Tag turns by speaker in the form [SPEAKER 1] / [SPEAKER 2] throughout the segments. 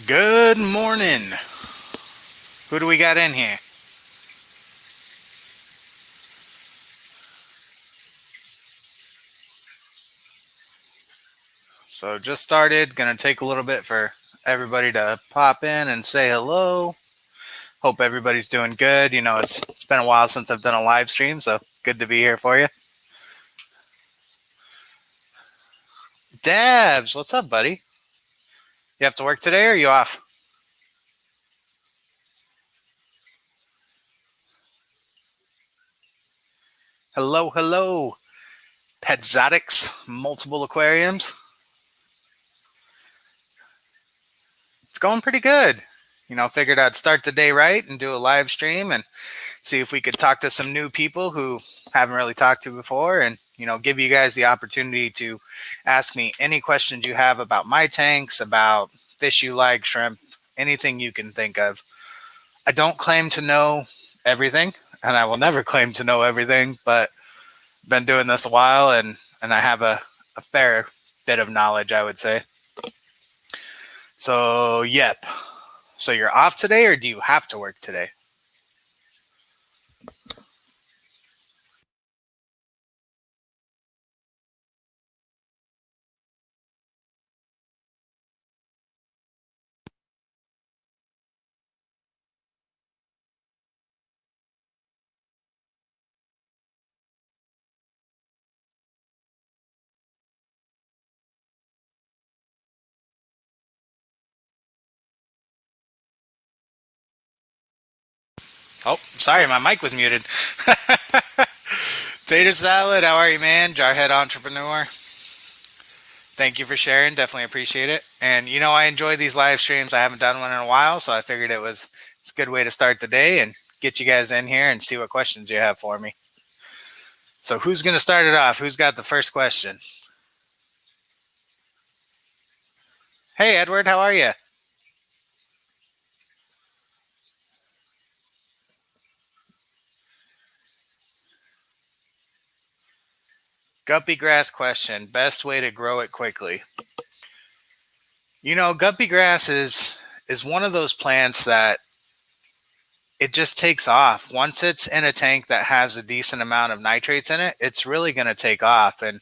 [SPEAKER 1] Good morning. Who do we got in here? So just started. Gonna take a little bit for everybody to pop in and say hello. Hope everybody's doing good. You know, it's been a while since I've done a live stream, so good to be here for you. Dabs, what's up, buddy? You have to work today or are you off? Hello, hello. Petzotics, multiple aquariums. It's going pretty good. You know, figured I'd start the day right and do a live stream and see if we could talk to some new people who haven't really talked to before and, you know, give you guys the opportunity to ask me any questions you have about my tanks, about fish you like, shrimp, anything you can think of. I don't claim to know everything, and I will never claim to know everything, but been doing this a while and I have a fair bit of knowledge, I would say. So, yep. So you're off today or do you have to work today? Oh, sorry, my mic was muted. Tater Salad, how are you, man? Jarhead Entrepreneur. Thank you for sharing. Definitely appreciate it. And you know, I enjoy these live streams. I haven't done one in a while, so I figured it's a good way to start the day and get you guys in here and see what questions you have for me. So who's going to start it off? Who's got the first question? Hey, Edward, how are you? Guppy grass question. Best way to grow it quickly. You know, guppy grass is one of those plants that it just takes off. Once it's in a tank that has a decent amount of nitrates in it, it's really going to take off. And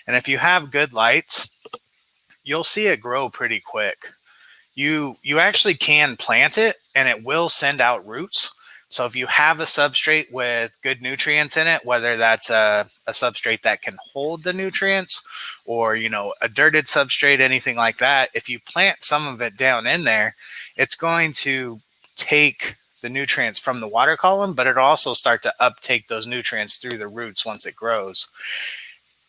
[SPEAKER 1] if you have good lights, you'll see it grow pretty quick. You actually can plant it and it will send out roots. So if you have a substrate with good nutrients in it, whether that's a substrate that can hold the nutrients or, you know, a dirted substrate, anything like that, if you plant some of it down in there, it's going to take the nutrients from the water column, but it'll also start to uptake those nutrients through the roots once it grows.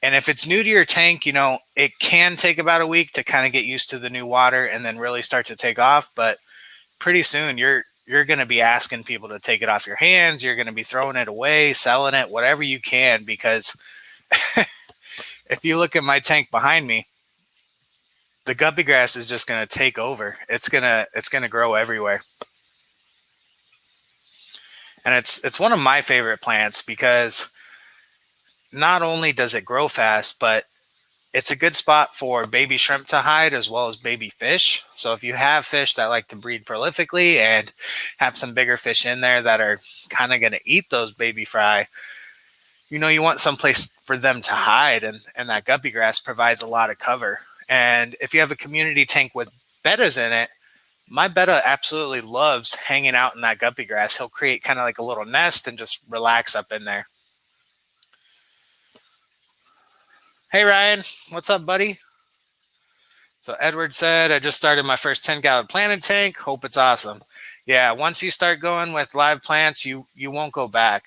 [SPEAKER 1] And if it's new to your tank, you know, it can take about a week to kind of get used to the new water and then really start to take off. But pretty soon you're going to be asking people to take it off your hands. You're going to be throwing it away, selling it, whatever you can, because if you look at my tank behind me, the guppy grass is just going to take over. It's going to grow everywhere. And it's one of my favorite plants because not only does it grow fast, but it's a good spot for baby shrimp to hide as well as baby fish. So if you have fish that like to breed prolifically and have some bigger fish in there that are kind of going to eat those baby fry, you know, you want someplace for them to hide. And that guppy grass provides a lot of cover. And if you have a community tank with bettas in it, my betta absolutely loves hanging out in that guppy grass. He'll create kind of like a little nest and just relax up in there. Hey, Ryan. What's up, buddy? So Edward said, I just started my first 10-gallon planted tank. Hope it's awesome. Yeah, once you start going with live plants, you won't go back.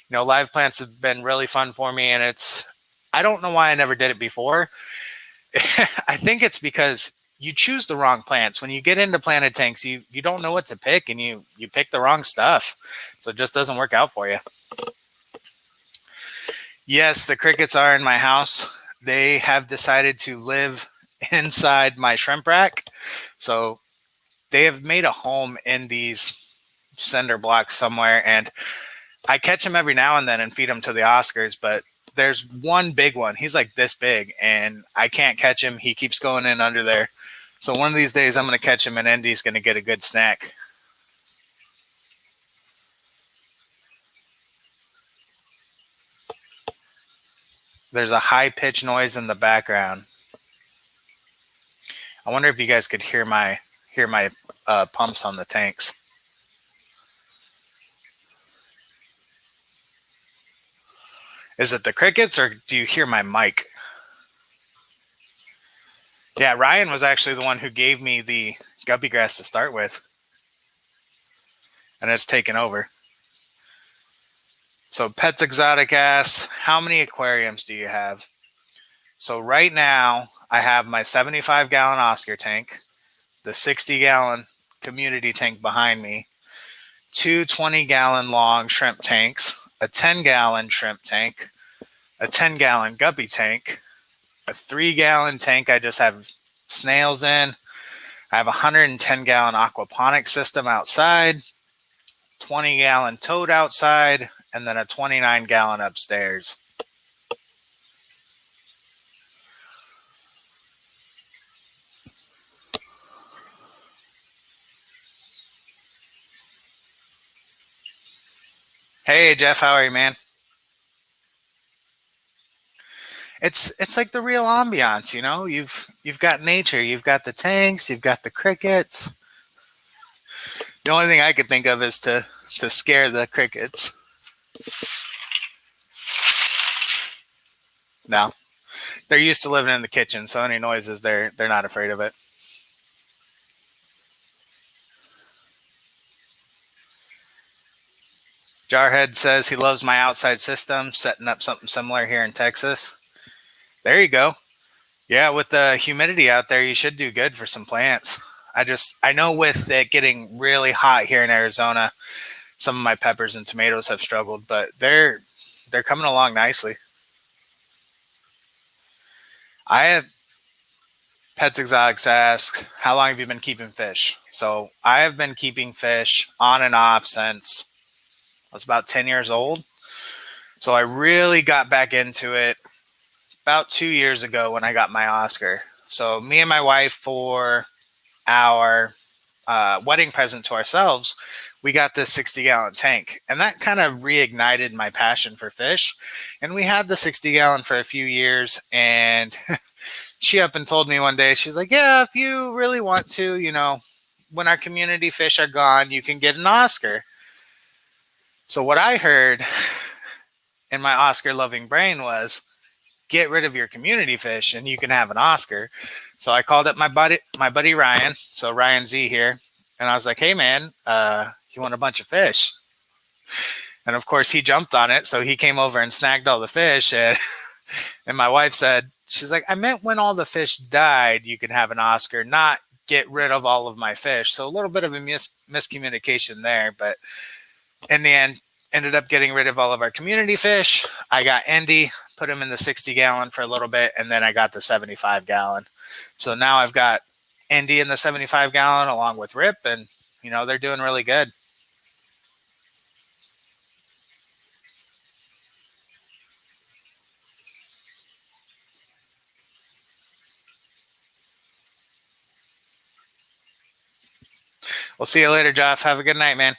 [SPEAKER 1] You know, live plants have been really fun for me, and I don't know why I never did it before. I think it's because you choose the wrong plants. When you get into planted tanks, you don't know what to pick, and you pick the wrong stuff. So it just doesn't work out for you. Yes, the crickets are in my house. They have decided to live inside my shrimp rack. So they have made a home in these cinder blocks somewhere. And I catch them every now and then and feed them to the Oscars. But there's one big one. He's like this big and I can't catch him. He keeps going in under there. So one of these days I'm going to catch him and Indy's going to get a good snack. There's a high-pitched noise in the background. I wonder if you guys could hear my pumps on the tanks. Is it the crickets or do you hear my mic? Yeah, Ryan was actually the one who gave me the guppy grass to start with. And it's taken over. So Pets Exotic asks, how many aquariums do you have? So right now, I have my 75-gallon Oscar tank, the 60-gallon community tank behind me, 2 20-gallon long shrimp tanks, a 10-gallon shrimp tank, a 10-gallon guppy tank, a 3-gallon tank I just have snails in. I have a 110-gallon aquaponics system outside, 20-gallon toad outside, and then a 29-gallon upstairs. Hey Jeff, how are you, man? It's like the real ambiance, you know. You've got nature, you've got the tanks, you've got the crickets. The only thing I could think of is to scare the crickets. No, they're used to living in the kitchen, so any noises they're not afraid of it. Jarhead says he loves my outside system, setting up something similar here in Texas. There you go. Yeah, with the humidity out there, you should do good for some plants. I know with it getting really hot here in Arizona, some of my peppers and tomatoes have struggled, but they're coming along nicely. I have Pets Exotics ask, how long have you been keeping fish? So I have been keeping fish on and off since I was about 10 years old. So I really got back into it about 2 years ago when I got my Oscar. So me and my wife, for our wedding present to ourselves, we got this 60-gallon tank, and that kind of reignited my passion for fish. And we had the 60-gallon for a few years, and she up and told me one day, she's like, yeah, if you really want to, you know, when our community fish are gone, you can get an Oscar. So what I heard in my Oscar-loving brain was, get rid of your community fish and you can have an Oscar. So I called up my buddy Ryan, so Ryan Z here, and I was like, hey man, you want a bunch of fish? And of course he jumped on it, so he came over and snagged all the fish. And my wife said, she's like, I meant when all the fish died, you can have an Oscar, not get rid of all of my fish. So a little bit of a miscommunication there, but in the end, ended up getting rid of all of our community fish. I got Indy, put him in the 60-gallon for a little bit, and then I got the 75-gallon. So now I've got Indy in the 75-gallon along with Rip, and, you know, they're doing really good. We'll see you later, Jeff. Have a good night, man.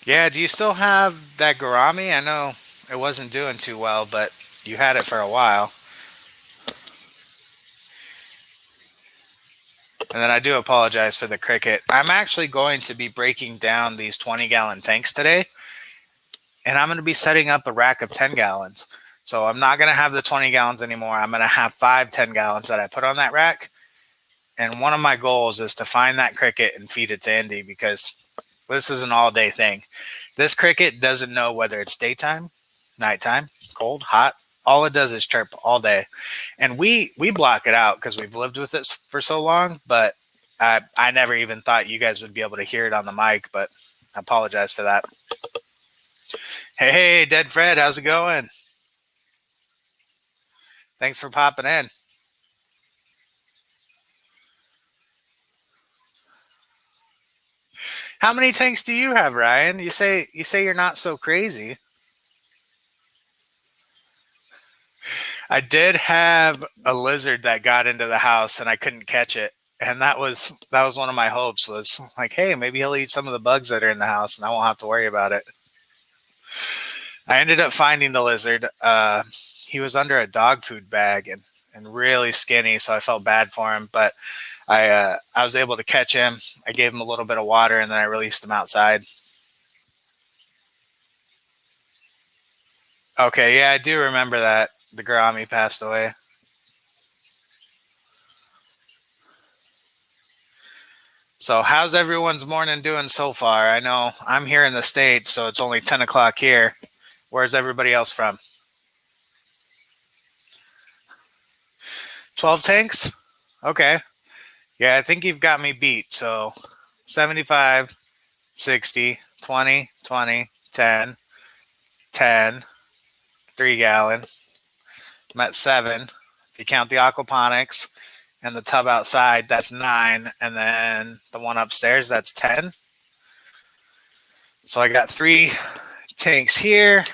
[SPEAKER 1] Yeah, do you still have that gourami? I know it wasn't doing too well, but you had it for a while. And then I do apologize for the cricket. I'm actually going to be breaking down these 20-gallon tanks today, and I'm going to be setting up a rack of 10 gallons. So I'm not going to have the 20 gallons anymore. I'm going to have 5 10-gallons that I put on that rack. And one of my goals is to find that cricket and feed it to Indy, because this is an all-day thing. This cricket doesn't know whether it's daytime, nighttime, cold, hot. All it does is chirp all day. And we block it out because we've lived with it for so long, but I never even thought you guys would be able to hear it on the mic, but I apologize for that. Hey, Dead Fred, how's it going? Thanks for popping in. How many tanks do you have, Ryan? You say you're not so crazy. I did have a lizard that got into the house and I couldn't catch it. And that was one of my hopes, was like, hey, maybe he'll eat some of the bugs that are in the house and I won't have to worry about it. I ended up finding the lizard. He was under a dog food bag and really skinny, so I felt bad for him. But I was able to catch him. I gave him a little bit of water and then I released him outside. Okay, yeah, I do remember that. The gourami passed away. So how's everyone's morning doing so far? I know I'm here in the States, so it's only 10 o'clock here. Where's everybody else from? 12 tanks? Okay. Yeah, I think you've got me beat. So 75, 60, 20, 20, 10, 10, 3 gallon. I'm at 7. If you count the aquaponics and the tub outside, that's 9. And then the one upstairs, that's 10. So I got 3 tanks here.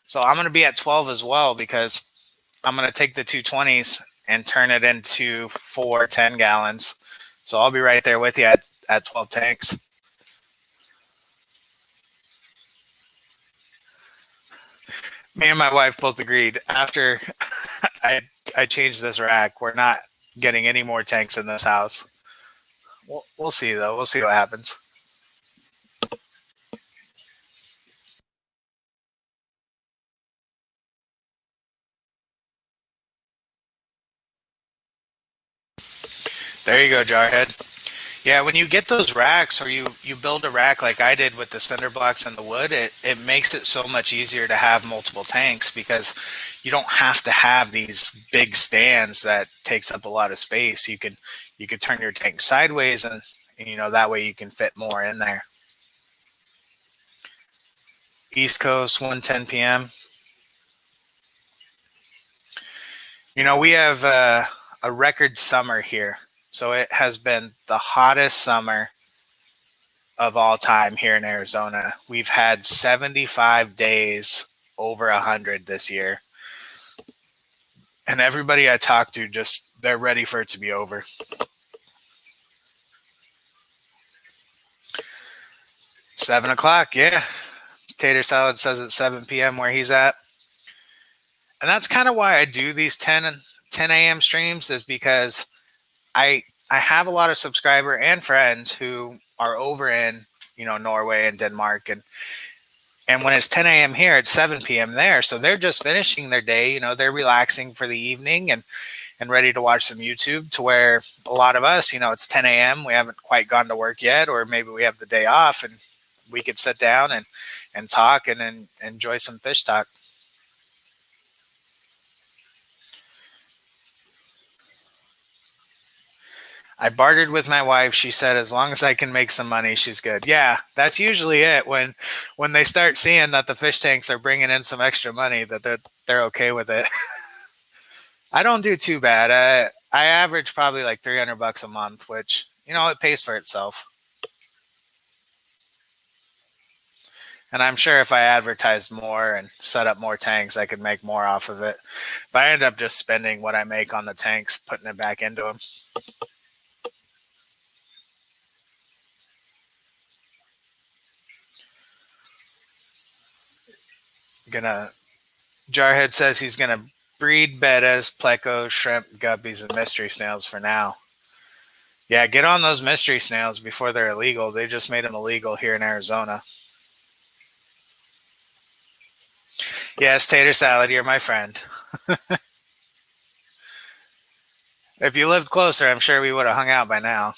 [SPEAKER 1] So I'm going to be at 12 as well, because I'm going to take the 220s and turn it into 4 10 gallons. So I'll be right there with you at 12 tanks. Me and my wife both agreed after I changed this rack, we're not getting any more tanks in this house. We'll see, though. We'll see what happens. There you go, Jarhead. Yeah, when you get those racks, or you build a rack like I did with the cinder blocks and the wood, it makes it so much easier to have multiple tanks, because you don't have to have these big stands that takes up a lot of space. You can turn your tank sideways, and that way you can fit more in there. East Coast, 1:10 p.m. We have a record summer here. So it has been the hottest summer of all time here in Arizona. We've had 75 days over 100 this year. And everybody I talk to, they're ready for it to be over. Seven o'clock, yeah. Tater Salad says it's 7 p.m. where he's at. And that's kind of why I do these 10 a.m. streams, is because I have a lot of subscriber and friends who are over in, Norway and Denmark. And when it's 10 a.m. here, it's 7 p.m. there. So they're just finishing their day. They're relaxing for the evening and ready to watch some YouTube, to where a lot of us, it's 10 a.m. We haven't quite gone to work yet, or maybe we have the day off and we could sit down and talk and enjoy some fish talk. I bartered with my wife. She said, as long as I can make some money, she's good. Yeah, that's usually it. When they start seeing that the fish tanks are bringing in some extra money, that they're okay with it. I don't do too bad. I average probably like $300 a month, which, it pays for itself. And I'm sure if I advertised more and set up more tanks, I could make more off of it. But I end up just spending what I make on the tanks, putting it back into them. Jarhead says he's gonna breed bettas, plecos, shrimp, guppies, and mystery snails for now. Yeah, get on those mystery snails before they're illegal. They just made them illegal here in Arizona. Yes, Tater Salad, you're my friend. If you lived closer, I'm sure we would have hung out by now.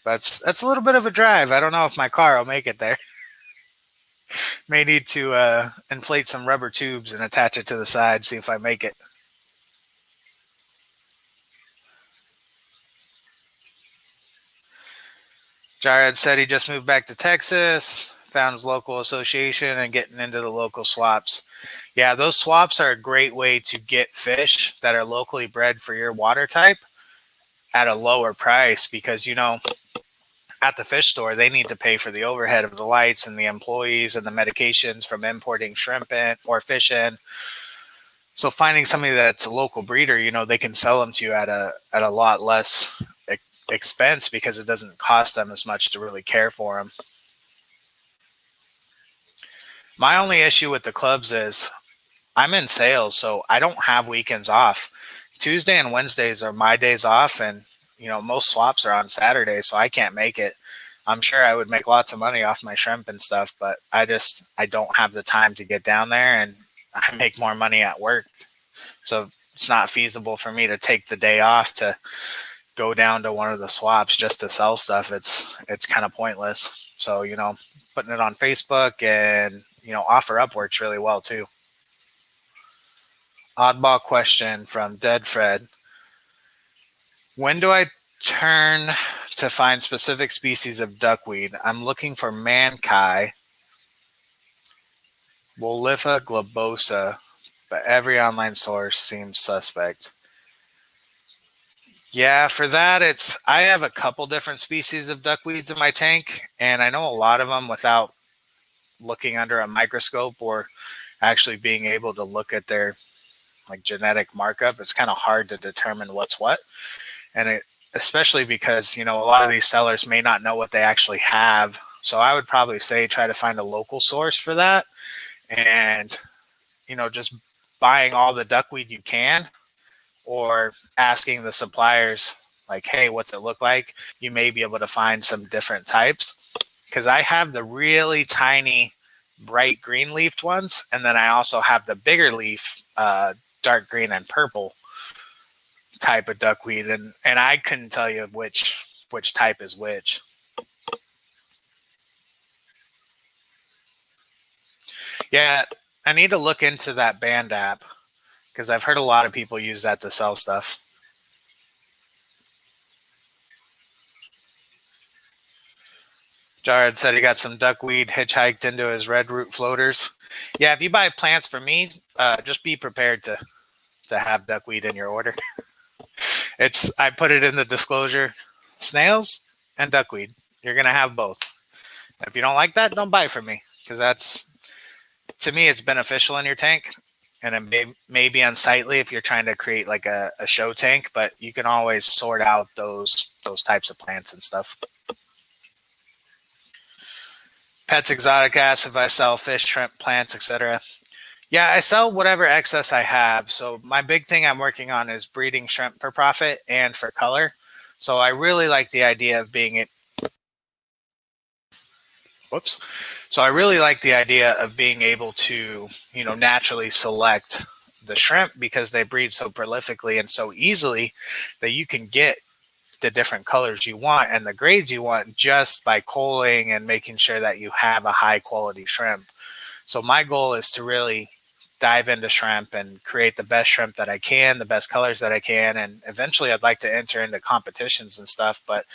[SPEAKER 1] But that's a little bit of a drive. I don't know if my car will make it there. May need to inflate some rubber tubes and attach it to the side, see if I make it. Jared said he just moved back to Texas, found his local association, and getting into the local swaps. Yeah, those swaps are a great way to get fish that are locally bred for your water type. at a lower price because, at the fish store, they need to pay for the overhead of the lights and the employees and the medications from importing shrimp in or fish in. So finding somebody that's a local breeder, they can sell them to you at a lot less expense because it doesn't cost them as much to really care for them. My only issue with the clubs is I'm in sales, so I don't have weekends off. Tuesday and Wednesdays are my days off, and most swaps are on Saturday, so I can't make it. I'm sure I would make lots of money off my shrimp and stuff, but I don't have the time to get down there, and I make more money at work. So it's not feasible for me to take the day off to go down to one of the swaps just to sell stuff. It's kind of pointless. So, putting it on Facebook and, offer up works really well too. Oddball question from Dead Fred. When do I turn to find specific species of duckweed? I'm looking for Mankai, Woliffa globosa, but every online source seems suspect. Yeah, for that, I have a couple different species of duckweeds in my tank, and I know a lot of them without looking under a microscope or actually being able to look at their genetic markup. It's kind of hard to determine what's what. And especially because, a lot of these sellers may not know what they actually have. So I would probably say try to find a local source for that and, just buying all the duckweed you can or asking the suppliers hey, what's it look like? You may be able to find some different types because I have the really tiny bright green leafed ones. And then I also have the bigger leaf, dark green and purple type of duckweed, and I couldn't tell you which type is which. Yeah, I need to look into that band app because I've heard a lot of people use that to sell stuff. Jared said he got some duckweed hitchhiked into his red root floaters. Yeah, if you buy plants from me, just be prepared to have duckweed in your order. I put it in the disclosure, snails and duckweed. You're going to have both. If you don't like that, don't buy from me because to me, it's beneficial in your tank. And it may be unsightly if you're trying to create a show tank, but you can always sort out those types of plants and stuff. Pets Exotic asks if I sell fish, shrimp, plants, etc. Yeah, I sell whatever excess I have. So my big thing I'm working on is breeding shrimp for profit and for color. So I really like the idea of So I really like the idea of being able to, naturally select the shrimp because they breed so prolifically and so easily that you can get the different colors you want and the grades you want just by culling and making sure that you have a high quality shrimp. So my goal is to really dive into shrimp and create the best shrimp that I can, the best colors that I can. And eventually I'd like to enter into competitions and stuff, but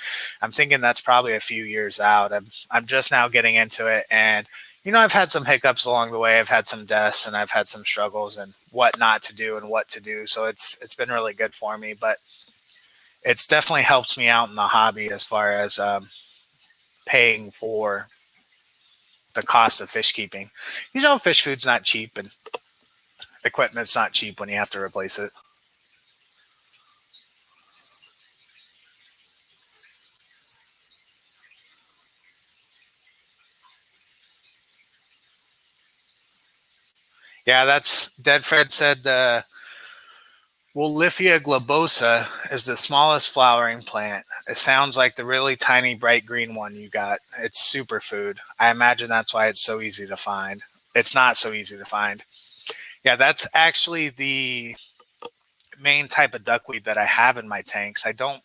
[SPEAKER 1] I'm thinking that's probably a few years out. I'm just now getting into it. And, I've had some hiccups along the way. I've had some deaths and I've had some struggles and what not to do and what to do. So it's been really good for me, but it's definitely helped me out in the hobby as far as paying for the cost of fish keeping. Fish food's not cheap and equipment's not cheap when you have to replace it. Yeah, that's Dead Fred said the Woliffa globosa is the smallest flowering plant. It sounds like the really tiny bright green one you got. It's superfood. I imagine that's why it's so easy to find. It's not so easy to find. Yeah, that's actually the main type of duckweed that I have in my tanks. I don't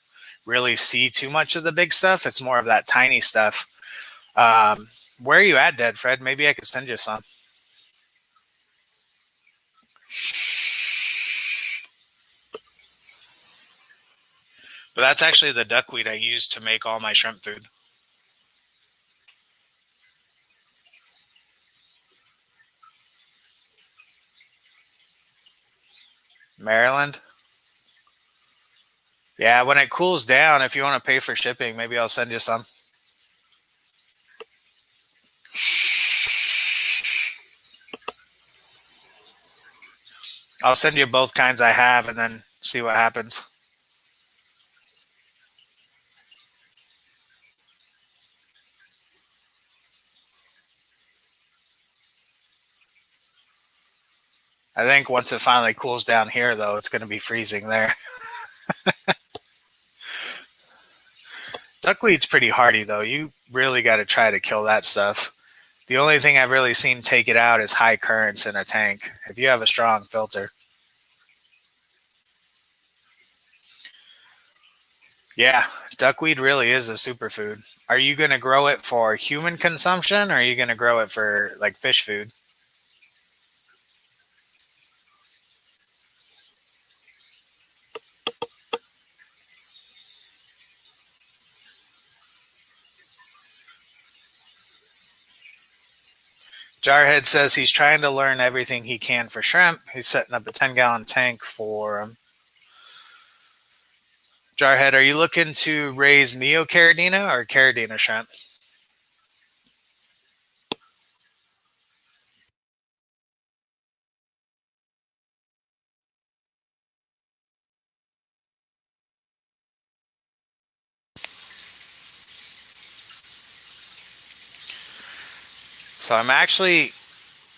[SPEAKER 1] really see too much of the big stuff. It's more of that tiny stuff. Where are you at, Dead Fred? Maybe I could send you some. But that's actually the duckweed I use to make all my shrimp food. Maryland? Yeah, when it cools down, if you want to pay for shipping, maybe I'll send you some. I'll send you both kinds I have and then see what happens. I think once it finally cools down here, though, it's going to be freezing there. Duckweed's pretty hardy, though. You really got to try to kill that stuff. The only thing I've really seen take it out is high currents in a tank. If you have a strong filter. Yeah, duckweed really is a superfood. Are you going to grow it for human consumption or are you going to grow it for like fish food? Jarhead says he's trying to learn everything he can for shrimp. He's setting up a 10-gallon tank for them. Jarhead, are you looking to raise Neocaridina or Caridina shrimp? So I'm actually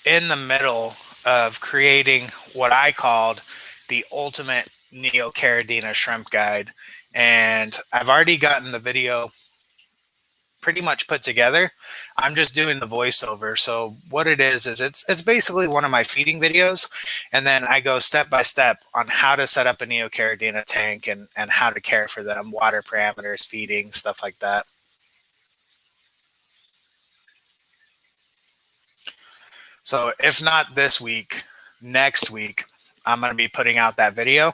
[SPEAKER 1] in the middle of creating what I called the ultimate Neocaridina shrimp guide. And I've already gotten the video pretty much put together. I'm just doing the voiceover. So what it is it's basically one of my feeding videos, and then I go step by step on how to set up a Neocaridina tank and how to care for them, water parameters, feeding, stuff like that. So if not this week, next week, I'm going to be putting out that video.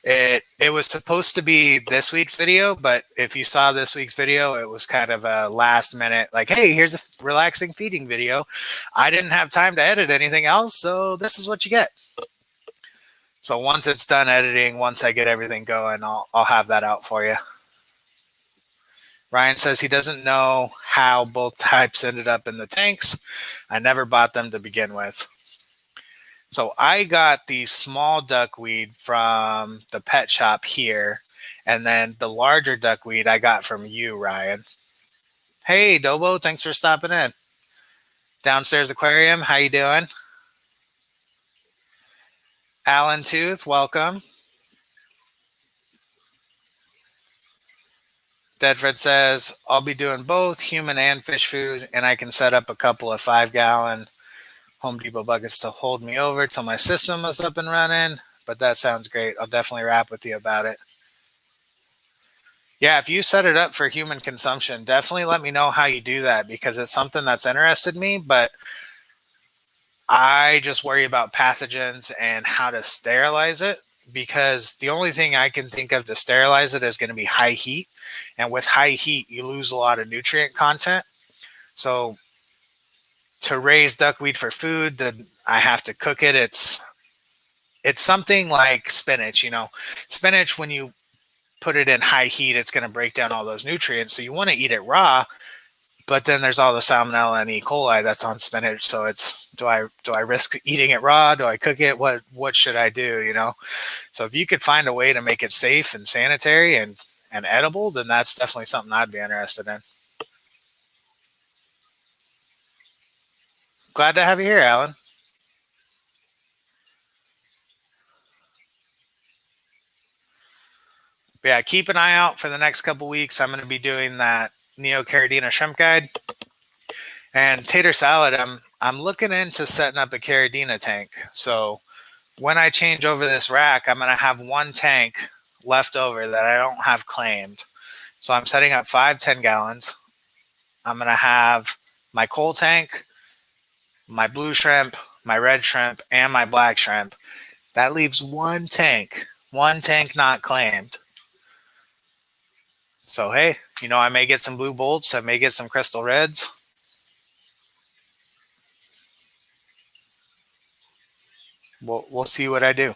[SPEAKER 1] It was supposed to be this week's video, but if you saw this week's video, it was kind of a last minute, like, hey, here's a relaxing feeding video. I didn't have time to edit anything else, so this is what you get. So once it's done editing, once I get everything going, I'll have that out for you. Ryan says he doesn't know how both types ended up in the tanks. I never bought them to begin with. So I got the small duckweed from the pet shop here, and then the larger duckweed I got from you, Ryan. Hey, Dobo, thanks for stopping in. Downstairs Aquarium, how you doing? Alan Tooth, welcome. Deadfred says, I'll be doing both human and fish food, and I can set up a couple of 5-gallon Home Depot buckets to hold me over till my system is up and running. But that sounds great. I'll definitely rap with you about it. Yeah, if you set it up for human consumption, definitely let me know how you do that because it's something that's interested me, but I just worry about pathogens and how to sterilize it because the only thing I can think of to sterilize it is going to be high heat. And with high heat, you lose a lot of nutrient content. So to raise duckweed for food, then I have to cook it. It's something like spinach, Spinach when you put it in high heat, it's going to break down all those nutrients. So you want to eat it raw, but then there's all the salmonella and E. coli that's on spinach. So it's do I risk eating it raw? Do I cook it? What should I do? So if you could find a way to make it safe and sanitary and edible, then that's definitely something I'd be interested in. Glad to have you here, Alan. But yeah, keep an eye out for the next couple weeks. I'm going to be doing that Neocaridina shrimp guide and tater salad. I'm looking into setting up a Caridina tank. So when I change over this rack, I'm going to have one tank left over that I don't have claimed. So I'm setting up 5 10-gallons. I'm going to have my coal tank, my blue shrimp, my red shrimp, and my black shrimp. That leaves one tank not claimed. So, hey, I may get some blue bolts. I may get some crystal reds. We'll see what I do.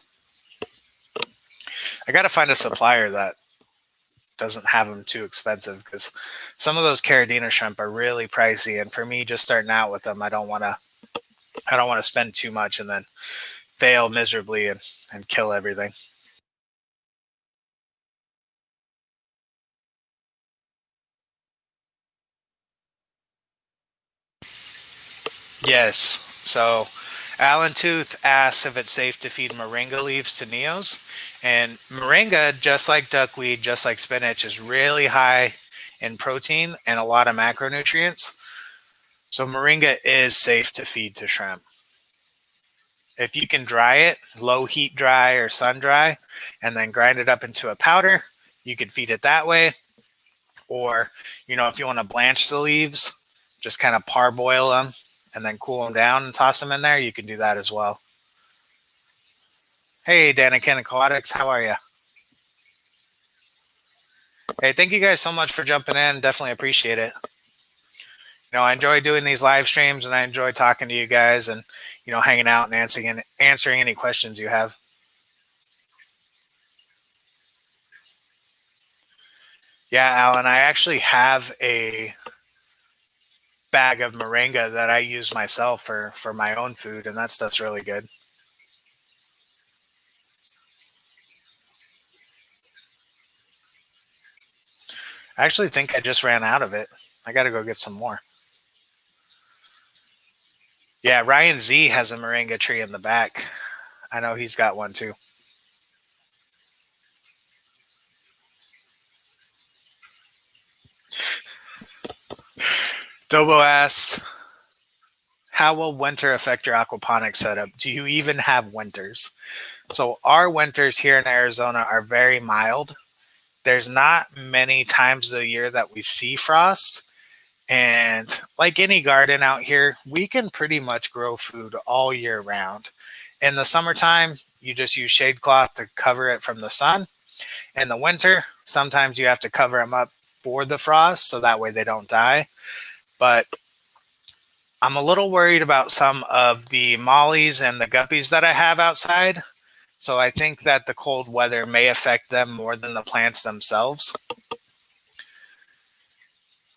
[SPEAKER 1] I got to find a supplier that doesn't have them too expensive, because some of those Caridina shrimp are really pricey, and for me just starting out with them, I don't want to spend too much and then fail miserably and kill everything. Yes. So Alan Tooth asks if it's safe to feed moringa leaves to neos. And moringa, just like duckweed, just like spinach, is really high in protein and a lot of macronutrients. So moringa is safe to feed to shrimp. If you can dry it, low heat dry or sun dry, and then grind it up into a powder, you can feed it that way. Or, if you want to blanch the leaves, just kind of parboil them and then cool them down and toss them in there, you can do that as well. Hey, Danikin Aquatics, how are you? Hey, thank you guys so much for jumping in. Definitely appreciate it. I enjoy doing these live streams, and I enjoy talking to you guys and, hanging out and answering any questions you have. Yeah, Alan, I actually have a bag of moringa that I use myself for my own food, and that stuff's really good. I actually think I just ran out of it. I got to go get some more. Yeah, Ryan Z has a moringa tree in the back. I know he's got one too. Dobo asks, how will winter affect your aquaponics setup? Do you even have winters? So our winters here in Arizona are very mild. There's not many times of the year that we see frost. And like any garden out here, we can pretty much grow food all year round. In the summertime, you just use shade cloth to cover it from the sun. In the winter, sometimes you have to cover them up for the frost so that way they don't die. But I'm a little worried about some of the mollies and the guppies that I have outside. So I think that the cold weather may affect them more than the plants themselves.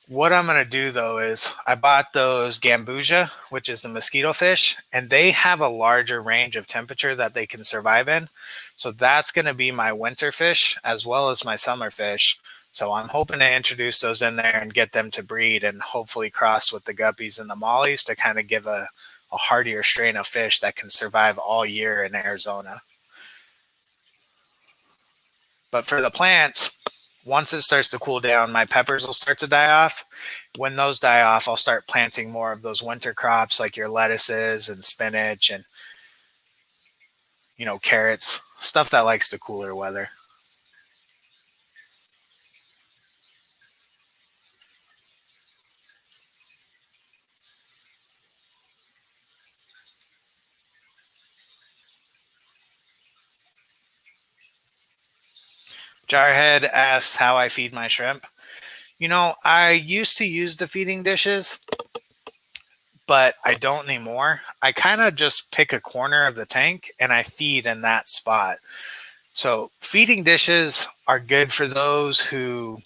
[SPEAKER 1] What I'm going to do though is I bought those gambusia, which is the mosquito fish, and they have a larger range of temperature that they can survive in. So that's going to be my winter fish as well as my summer fish. So I'm hoping to introduce those in there and get them to breed and hopefully cross with the guppies and the mollies to kind of give a hardier strain of fish that can survive all year in Arizona. But for the plants, once it starts to cool down, my peppers will start to die off. When those die off, I'll start planting more of those winter crops like your lettuces and spinach and, carrots, stuff that likes the cooler weather. Jarhead asks how I feed my shrimp. I used to use the feeding dishes, but I don't anymore. I kind of just pick a corner of the tank and I feed in that spot. So feeding dishes are good for those who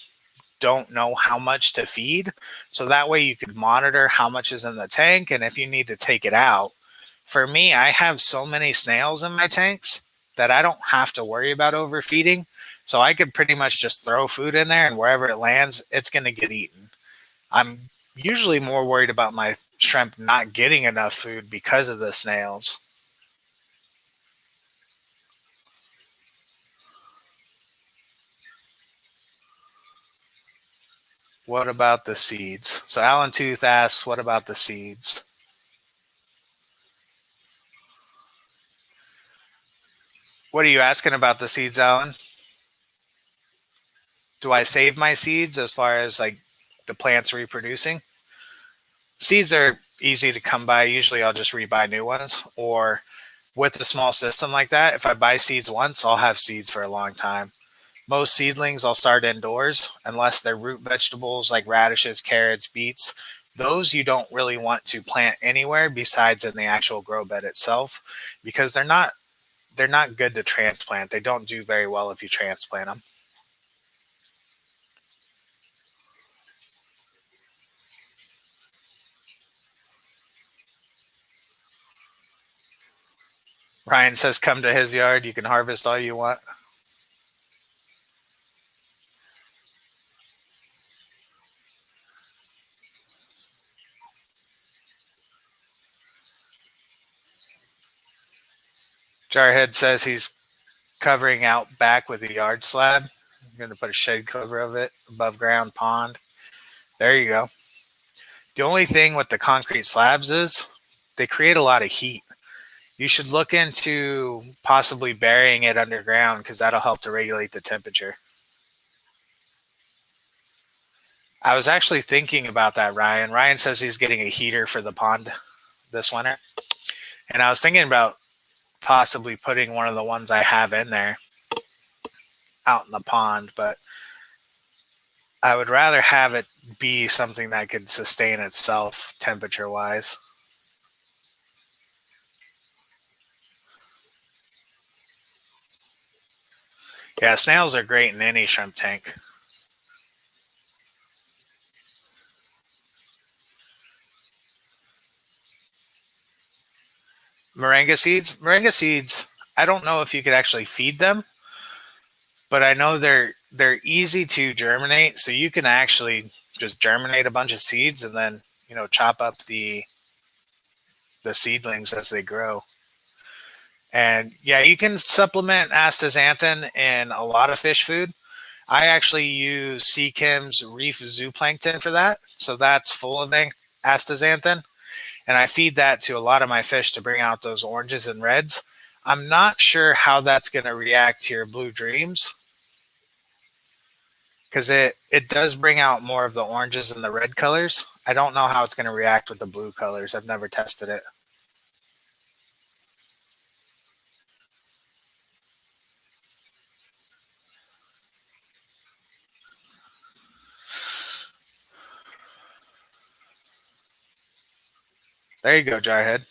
[SPEAKER 1] don't know how much to feed. So that way you could monitor how much is in the tank and if you need to take it out. For me, I have so many snails in my tanks that I don't have to worry about overfeeding. So I could pretty much just throw food in there and wherever it lands, it's going to get eaten. I'm usually more worried about my shrimp not getting enough food because of the snails. What about the seeds? So Alan Tooth asks, what about the seeds? What are you asking about the seeds, Alan? Do I save my seeds as far as like the plants reproducing? Seeds are easy to come by. Usually I'll just rebuy new ones, or with a small system like that, if I buy seeds once, I'll have seeds for a long time. Most seedlings I'll start indoors unless they're root vegetables like radishes, carrots, beets. Those you don't really want to plant anywhere besides in the actual grow bed itself because they're not good to transplant. They don't do very well if you transplant them. Ryan says, come to his yard. You can harvest all you want. Jarhead says he's covering out back with a yard slab. I'm going to put a shade cover of it, above ground pond. There you go. The only thing with the concrete slabs is they create a lot of heat. You should look into possibly burying it underground because that'll help to regulate the temperature. I was actually thinking about that, Ryan. Ryan says he's getting a heater for the pond this winter. And I was thinking about possibly putting one of the ones I have in there out in the pond, but I would rather have it be something that could sustain itself temperature wise. Yeah, snails are great in any shrimp tank. Moringa seeds. Moringa seeds. I don't know if you could actually feed them, but I know they're easy to germinate. So you can actually just germinate a bunch of seeds and then chop up the seedlings as they grow. And yeah, you can supplement astaxanthin in a lot of fish food. I actually use Seachem's Reef Zooplankton for that. So that's full of astaxanthin. And I feed that to a lot of my fish to bring out those oranges and reds. I'm not sure how that's going to react to your blue dreams because it does bring out more of the oranges and the red colors. I don't know how it's going to react with the blue colors. I've never tested it. There you go, Jarhead.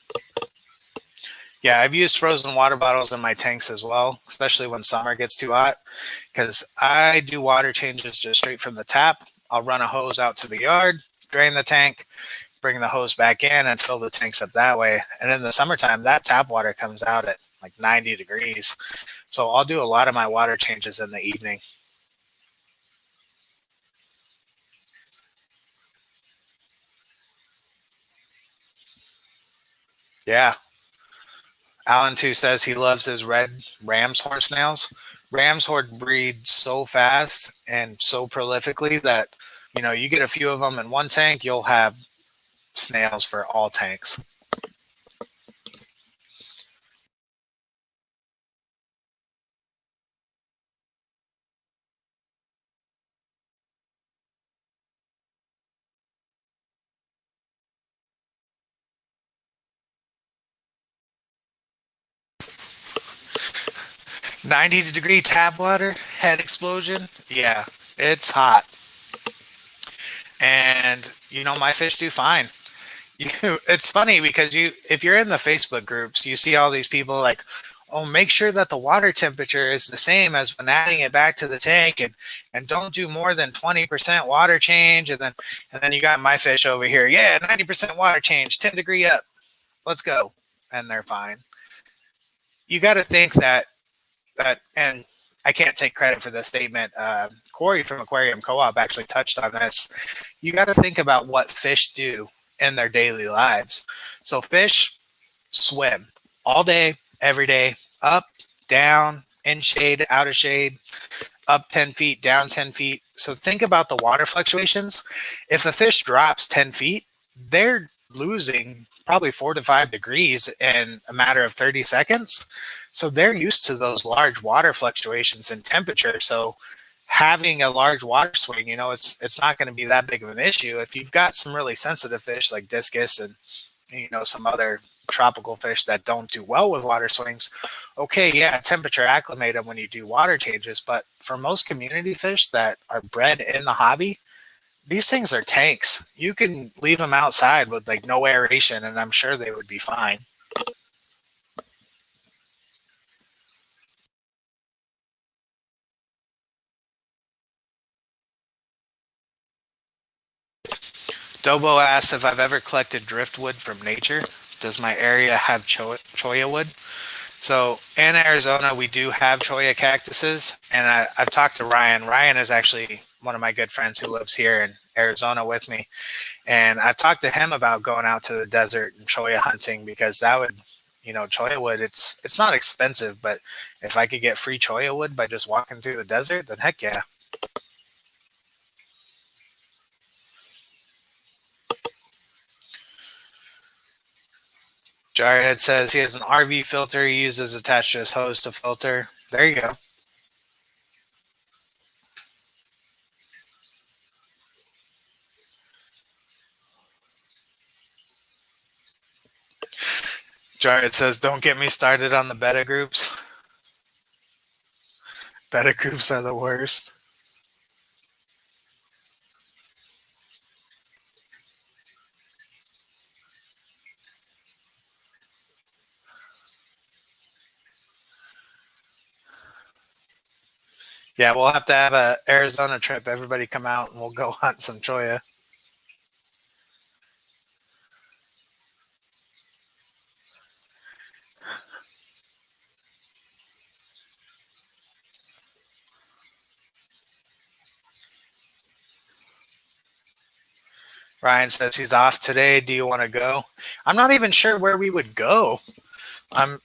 [SPEAKER 1] Yeah, I've used frozen water bottles in my tanks as well, especially when summer gets too hot, because I do water changes just straight from the tap. I'll run a hose out to the yard, drain the tank, bring the hose back in, and fill the tanks up that way. And in the summertime, that tap water comes out at like 90 degrees. So I'll do a lot of my water changes in the evening. Yeah. Alan too says he loves his red ram's horn snails. Ram's horn breed so fast and so prolifically that you get a few of them in one tank, you'll have snails for all tanks. -90-degree tap water, head explosion. Yeah, it's hot. And my fish do fine. It's funny because if you're in the Facebook groups, you see all these people like, oh, make sure that the water temperature is the same as when adding it back to the tank, and don't do more than 20% water change. And then you got my fish over here. Yeah, 90% water change, 10 degree up. Let's go. And they're fine. You got to think that, and I can't take credit for this statement. Corey from Aquarium Co-op actually touched on this. You got to think about what fish do in their daily lives. So fish swim all day, every day, up, down, in shade, out of shade, up 10 feet, down 10 feet. So think about the water fluctuations. If a fish drops 10 feet, they're losing probably 4 to 5 degrees in a matter of 30 seconds. So they're used to those large water fluctuations in temperature. So having a large water swing, it's not going to be that big of an issue. If you've got some really sensitive fish like discus and some other tropical fish that don't do well with water swings, okay, yeah, temperature acclimate them when you do water changes. But for most community fish that are bred in the hobby, these things are tanks. You can leave them outside with like no aeration, and I'm sure they would be fine. Dobo asks if I've ever collected driftwood from nature. Does my area have cholla wood? So in Arizona, we do have cholla cactuses, and I've talked to Ryan. Ryan is actually one of my good friends who lives here in Arizona with me, and I've talked to him about going out to the desert and cholla hunting because that would, cholla wood. It's not expensive, but if I could get free cholla wood by just walking through the desert, then heck yeah. Jarhead says he has an RV filter he uses attached to his hose to filter. There you go. Jarhead says, "Don't get me started on the beta groups. Beta groups are the worst." Yeah, we'll have to have a Arizona trip. Everybody come out and we'll go hunt some cholla. Ryan says he's off today. Do you want to go? I'm not even sure where we would go. I'm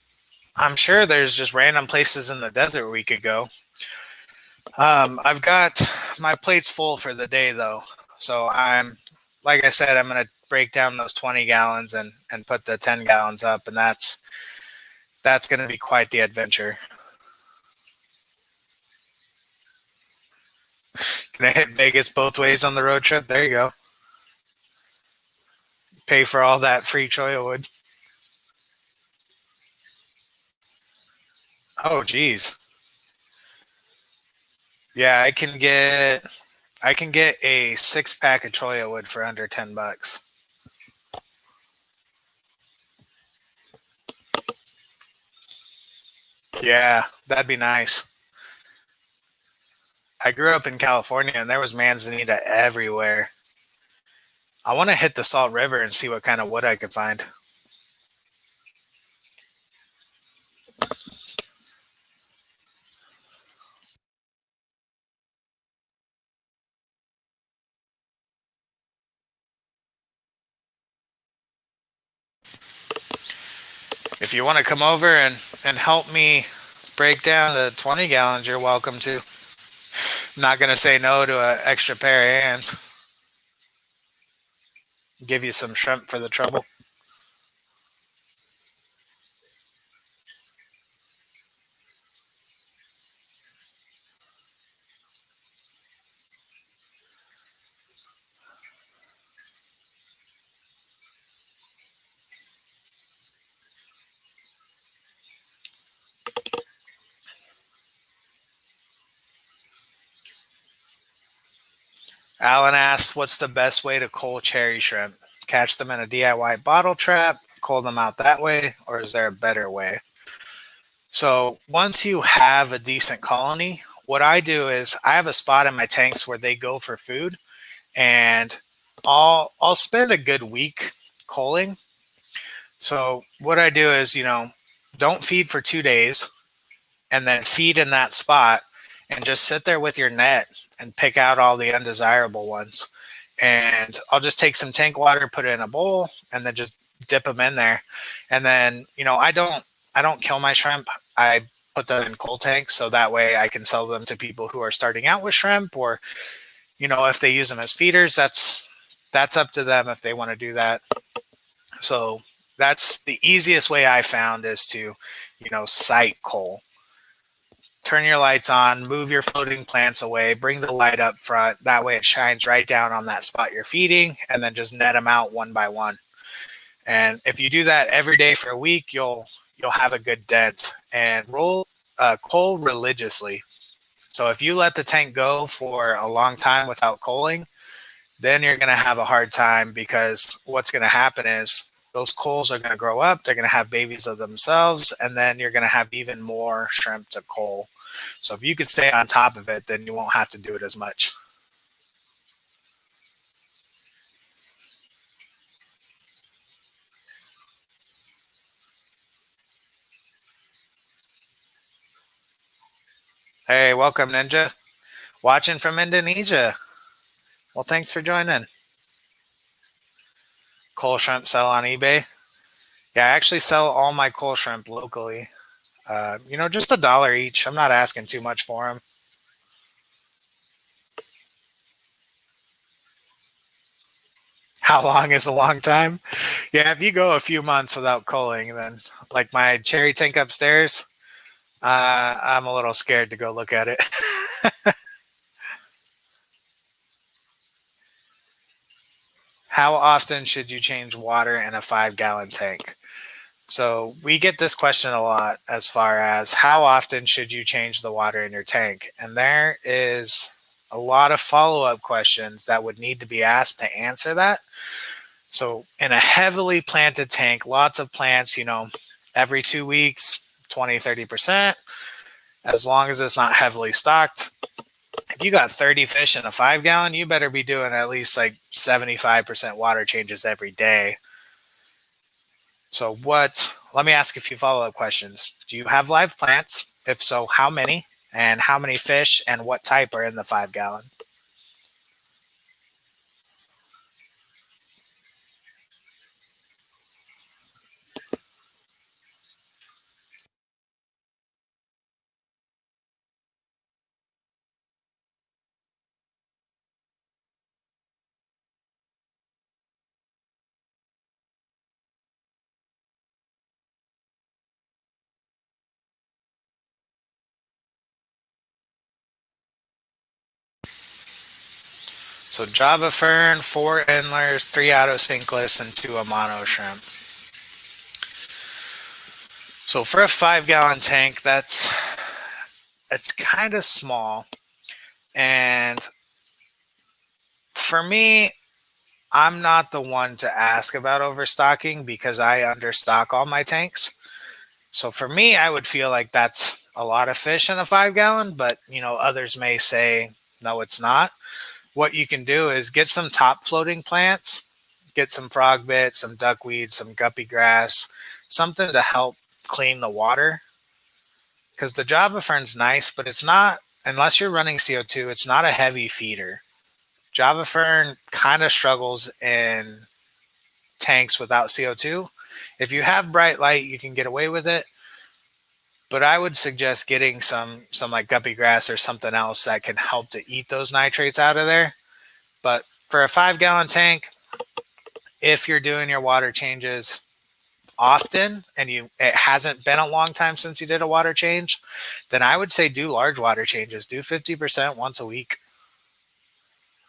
[SPEAKER 1] I'm sure there's just random places in the desert we could go. I've got my plate's full for the day though, so like I said, I'm gonna break down those 20 gallons and put the 10 gallons up, and that's gonna be quite the adventure. Can I hit Vegas both ways on the road trip? There you go. Pay for all that free cholla wood. Oh, geez. Yeah, I can get a 6 pack of cholla wood for under $10. Yeah, that'd be nice. I grew up in California and there was manzanita everywhere. I want to hit the Salt River and see what kind of wood I could find. If you want to come over and help me break down the 20 gallons, you're welcome to. I'm not going to say no to an extra pair of hands. Give you some shrimp for the trouble. Alan asks, what's the best way to cull cherry shrimp? Catch them in a DIY bottle trap, cull them out that way, or is there a better way? So once you have a decent colony, what I do is I have a spot in my tanks where they go for food, and I'll spend a good week culling. So what I do is, don't feed for 2 days, and then feed in that spot, and just sit there with your net and pick out all the undesirable ones. And I'll just take some tank water, put it in a bowl, and then just dip them in there. And then, I don't kill my shrimp. I put them in cold tanks so that way I can sell them to people who are starting out with shrimp, or if they use them as feeders, that's up to them if they want to do that. So that's the easiest way I found, is to sight cull. Turn your lights on, move your floating plants away, bring the light up front. That way it shines right down on that spot you're feeding, and then just net them out one by one. And if you do that every day for a week, you'll have a good dent. And roll coal religiously. So if you let the tank go for a long time without coaling, then you're going to have a hard time, because what's going to happen is those coals are going to grow up, they're going to have babies of themselves, and then you're going to have even more shrimp to coal. So if you could stay on top of it, then you won't have to do it as much. Hey, welcome, Ninja. Watching from Indonesia. Well, thanks for joining. Coal shrimp sell on eBay. Yeah, I actually sell all my coal shrimp locally. Just $1 each. I'm not asking too much for them. How long is a long time? Yeah, if you go a few months without culling, then like my cherry tank upstairs, I'm a little scared to go look at it. How often should you change water in a 5 gallon tank? So we get this question a lot as far as how often should you change the water in your tank? And there is a lot of follow-up questions that would need to be asked to answer that. So in a heavily planted tank, lots of plants, every 2 weeks, 20, 30%, as long as it's not heavily stocked. If you got 30 fish in a 5 gallon, you better be doing at least like 75% water changes every day. So let me ask a few follow-up questions. Do you have live plants? If so, how many? And how many fish and what type are in the 5 gallon? So Java fern, 4 endlers, 3 autocinkless, and 2 amano shrimp. So for a 5 gallon tank, it's kind of small. And for me, I'm not the one to ask about overstocking because I understock all my tanks. So for me, I would feel like that's a lot of fish in a 5 gallon, but others may say, no, it's not. What you can do is get some top floating plants, get some frog bit, some duckweed, some guppy grass, something to help clean the water. Because the Java fern's nice, but it's not, unless you're running CO2, it's not a heavy feeder. Java fern kind of struggles in tanks without CO2. If you have bright light, you can get away with it. But I would suggest getting some like guppy grass or something else that can help to eat those nitrates out of there. But for a 5 gallon tank, if you're doing your water changes often and it hasn't been a long time since you did a water change, then I would say do large water changes. Do 50% once a week.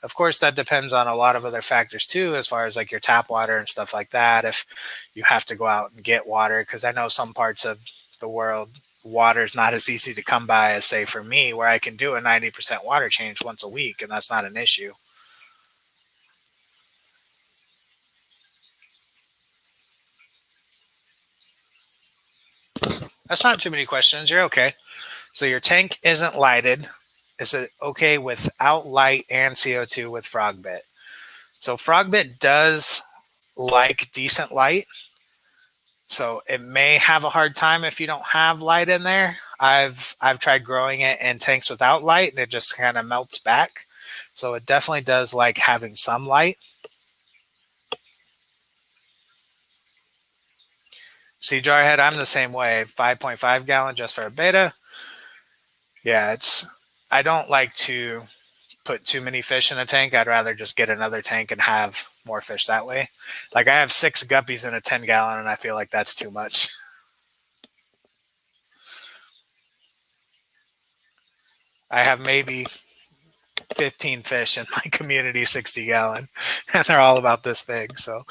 [SPEAKER 1] Of course, that depends on a lot of other factors too, as far as like your tap water and stuff like that. If you have to go out and get water, because I know some parts of the world, water is not as easy to come by as, say, for me, where I can do a 90% water change once a week, and that's not an issue. That's not too many questions. You're okay. So your tank isn't lighted. Is it okay without light and CO2 with frogbit? So frogbit does like decent light. So it may have a hard time if you don't have light in there. I've tried growing it in tanks without light and it just kind of melts back. So it definitely does like having some light. See, Jarhead, I'm the same way. 5.5 gallon just for a beta. Yeah, I don't like to put too many fish in a tank. I'd rather just get another tank and have more fish that way. Like I have 6 guppies in a 10 gallon and I feel like that's too much. I have maybe 15 fish in my community 60 gallon and they're all about this big. So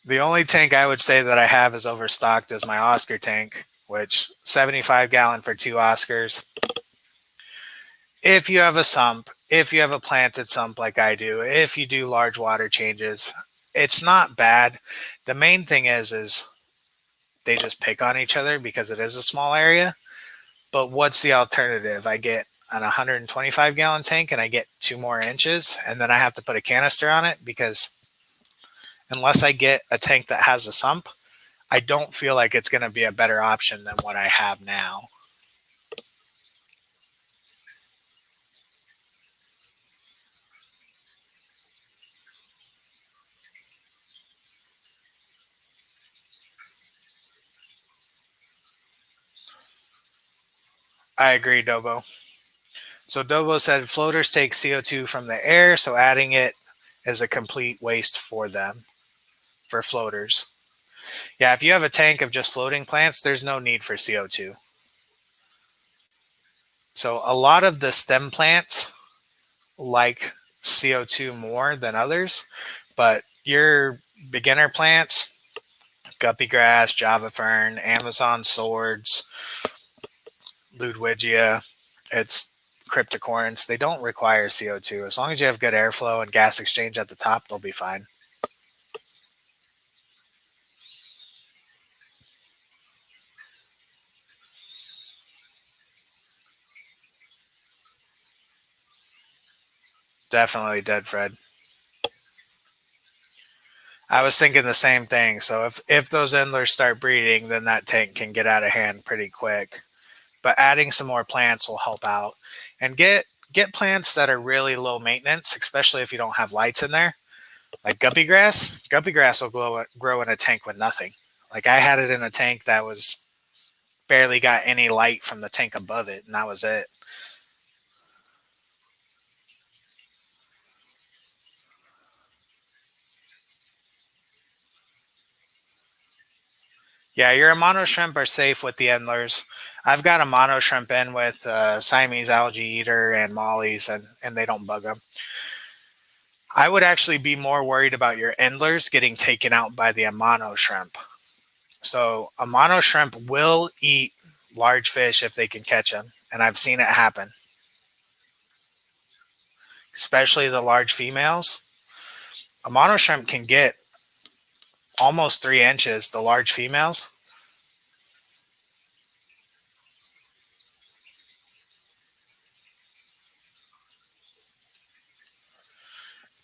[SPEAKER 1] the only tank I would say that I have is overstocked is my Oscar tank, which 75 gallon for 2 Oscars. If you have a sump, if you have a planted sump like I do, if you do large water changes, it's not bad. The main thing is they just pick on each other because it is a small area. But what's the alternative? I get an 125 gallon tank and I get 2 more inches and then I have to put a canister on it because unless I get a tank that has a sump, I don't feel like it's going to be a better option than what I have now. I agree, Dobo. So Dobo said floaters take CO2 from the air, so adding it is a complete waste for them, for floaters. Yeah, if you have a tank of just floating plants, there's no need for CO2. So a lot of the stem plants like CO2 more than others, but your beginner plants, guppy grass, Java fern, Amazon swords, Ludwigia, it's cryptocoryns, they don't require CO2. As long as you have good airflow and gas exchange at the top, they'll be fine. Definitely dead, Fred. I was thinking the same thing. So if those endlers start breeding, then that tank can get out of hand pretty quick. But adding some more plants will help out. And get plants that are really low maintenance, especially if you don't have lights in there. Like guppy grass. Guppy grass will grow in a tank with nothing. Like I had it in a tank that was barely got any light from the tank above it, and that was it. Yeah, your mono shrimp are safe with the endlers. I've got a mono shrimp in with Siamese algae eater and mollies, and they don't bug them. I would actually be more worried about your endlers getting taken out by the Amano shrimp. So Amano shrimp will eat large fish if they can catch them, and I've seen it happen, especially the large females. Amano shrimp can get almost 3 inches, the large females.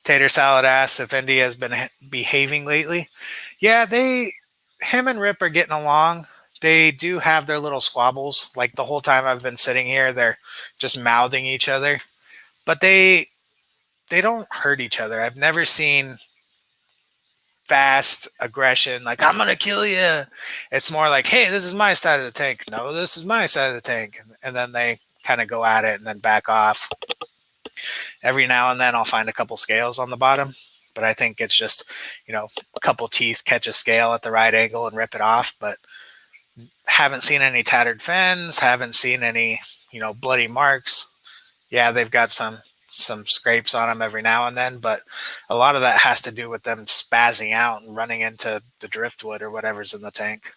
[SPEAKER 1] Tater Salad asks if India has been behaving lately. Yeah, him and Rip are getting along. They do have their little squabbles. Like the whole time I've been sitting here, they're just mouthing each other. But they don't hurt each other. I've never seen fast aggression like I'm gonna kill you. It's more like, hey, this is my side of the tank. No, this is my side of the tank, and then they kind of go at it and then back off. Every now and then I'll find a couple scales on the bottom, but I think it's just, a couple teeth catch a scale at the right angle and rip it off. But haven't seen any tattered fins, haven't seen any, bloody marks. Yeah, they've got some scrapes on them every now and then, but a lot of that has to do with them spazzing out and running into the driftwood or whatever's in the tank.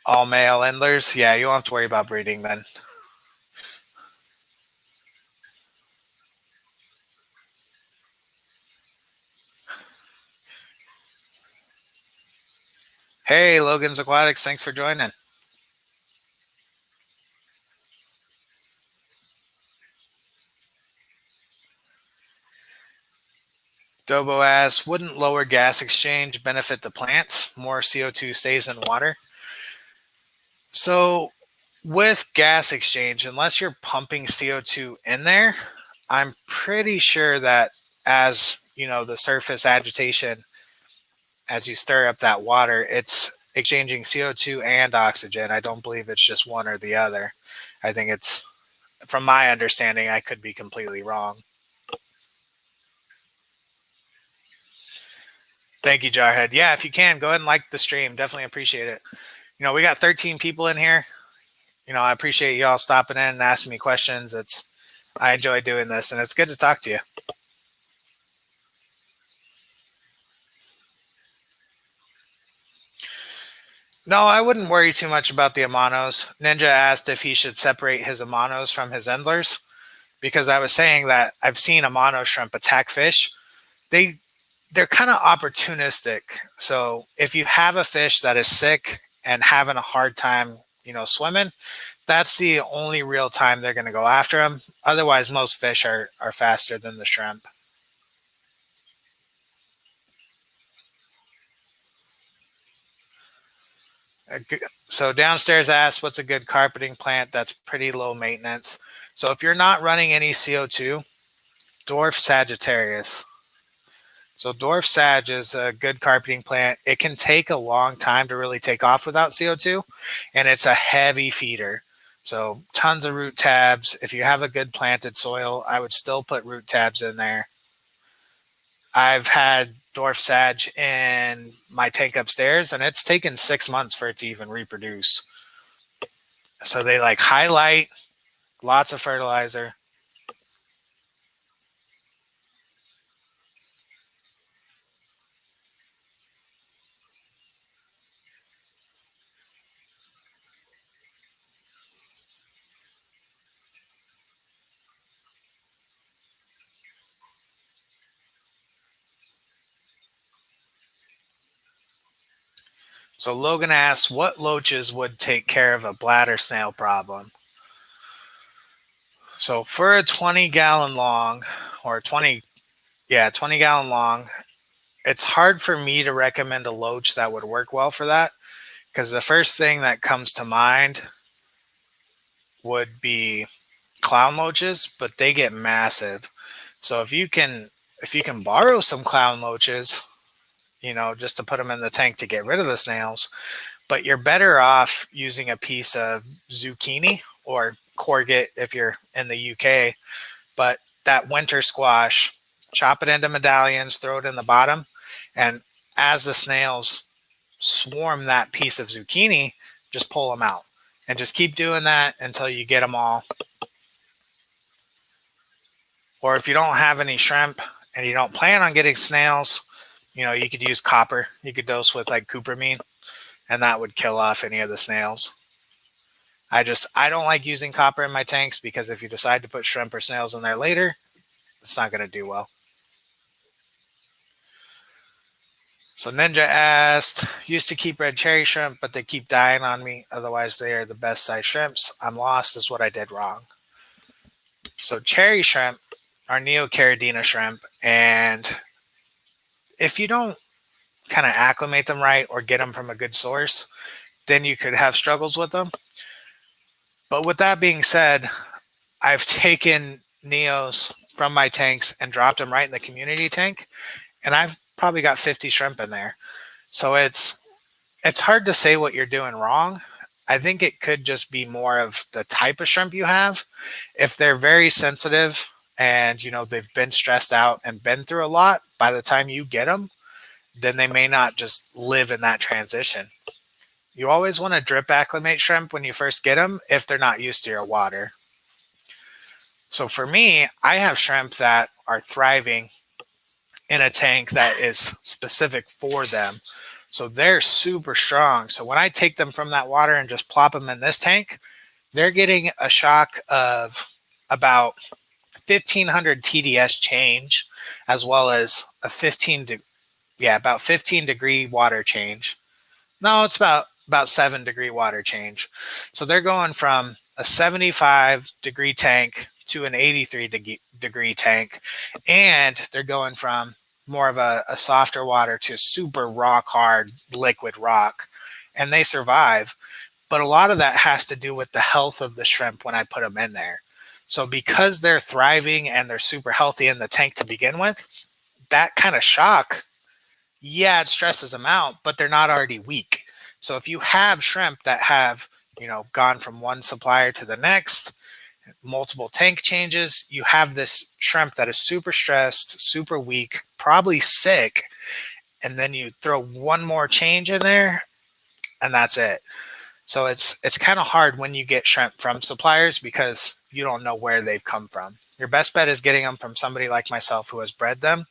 [SPEAKER 1] All male endlers, yeah, you won't have to worry about breeding then. Hey, Logan's Aquatics, thanks for joining. Dobo asks, wouldn't lower gas exchange benefit the plants? More CO2 stays in water. So, with gas exchange, unless you're pumping CO2 in there, I'm pretty sure that as the surface agitation, as you stir up that water, it's exchanging CO2 and oxygen. I don't believe it's just one or the other. I think it's, from my understanding, I could be completely wrong. Thank you, Jarhead. Yeah, if you can, go ahead and like the stream. Definitely appreciate it. We got 13 people in here. I appreciate you all stopping in and asking me questions. I enjoy doing this, and it's good to talk to you. No, I wouldn't worry too much about the Amanos. Ninja asked if he should separate his Amanos from his Endlers because I was saying that I've seen Amano shrimp attack fish. They they're kind of opportunistic. So if you have a fish that is sick and having a hard time, swimming, that's the only real time they're going to go after them. Otherwise, most fish are faster than the shrimp. So downstairs asks, what's a good carpeting plant that's pretty low maintenance? So if you're not running any CO2, dwarf Sagittarius. So dwarf Sag is a good carpeting plant. It can take a long time to really take off without CO2, and it's a heavy feeder. So tons of root tabs. If you have a good planted soil, I would still put root tabs in there. I've had dwarf Sag in my tank upstairs, and it's taken 6 months for it to even reproduce. So they like highlight, lots of fertilizer. So Logan asks, what loaches would take care of a bladder snail problem? So for a 20-gallon long, or 20 gallon long, it's hard for me to recommend a loach that would work well for that, because the first thing that comes to mind would be clown loaches, but they get massive. So if you can borrow some clown loaches, just to put them in the tank to get rid of the snails, but you're better off using a piece of zucchini or courgette if you're in the UK. But that winter squash, chop it into medallions, throw it in the bottom, and as the snails swarm that piece of zucchini, just pull them out and just keep doing that until you get them all. Or if you don't have any shrimp and you don't plan on getting snails, you could use copper. You could dose with like cupramine, and that would kill off any of the snails. I don't like using copper in my tanks because if you decide to put shrimp or snails in there later, it's not going to do well. So Ninja asked, used to keep red cherry shrimp, but they keep dying on me. Otherwise, they are the best size shrimps. I'm lost is what I did wrong. So cherry shrimp are Neocaridina shrimp, and if you don't kind of acclimate them right or get them from a good source, then you could have struggles with them. But with that being said, I've taken Neos from my tanks and dropped them right in the community tank, and I've probably got 50 shrimp in there. So it's hard to say what you're doing wrong. I think it could just be more of the type of shrimp you have. If they're very sensitive and they've been stressed out and been through a lot, by the time you get them, then they may not just live in that transition. You always want to drip acclimate shrimp when you first get them if they're not used to your water. So for me, I have shrimp that are thriving in a tank that is specific for them. So they're super strong. So when I take them from that water and just plop them in this tank, they're getting a shock of about 1500 TDS change, as well as a about 15-degree water change. No, it's about 7-degree water change. So they're going from a 75-degree tank to an 83-degree tank, and they're going from more of a softer water to super rock hard liquid rock, and they survive. But a lot of that has to do with the health of the shrimp when I put them in there. So because they're thriving and they're super healthy in the tank to begin with, that kind of shock, yeah, it stresses them out, but they're not already weak. So if you have shrimp that have, gone from one supplier to the next, multiple tank changes, you have this shrimp that is super stressed, super weak, probably sick, and then you throw one more change in there, and that's it. So it's kind of hard when you get shrimp from suppliers because you don't know where they've come from. Your best bet is getting them from somebody like myself who has bred them,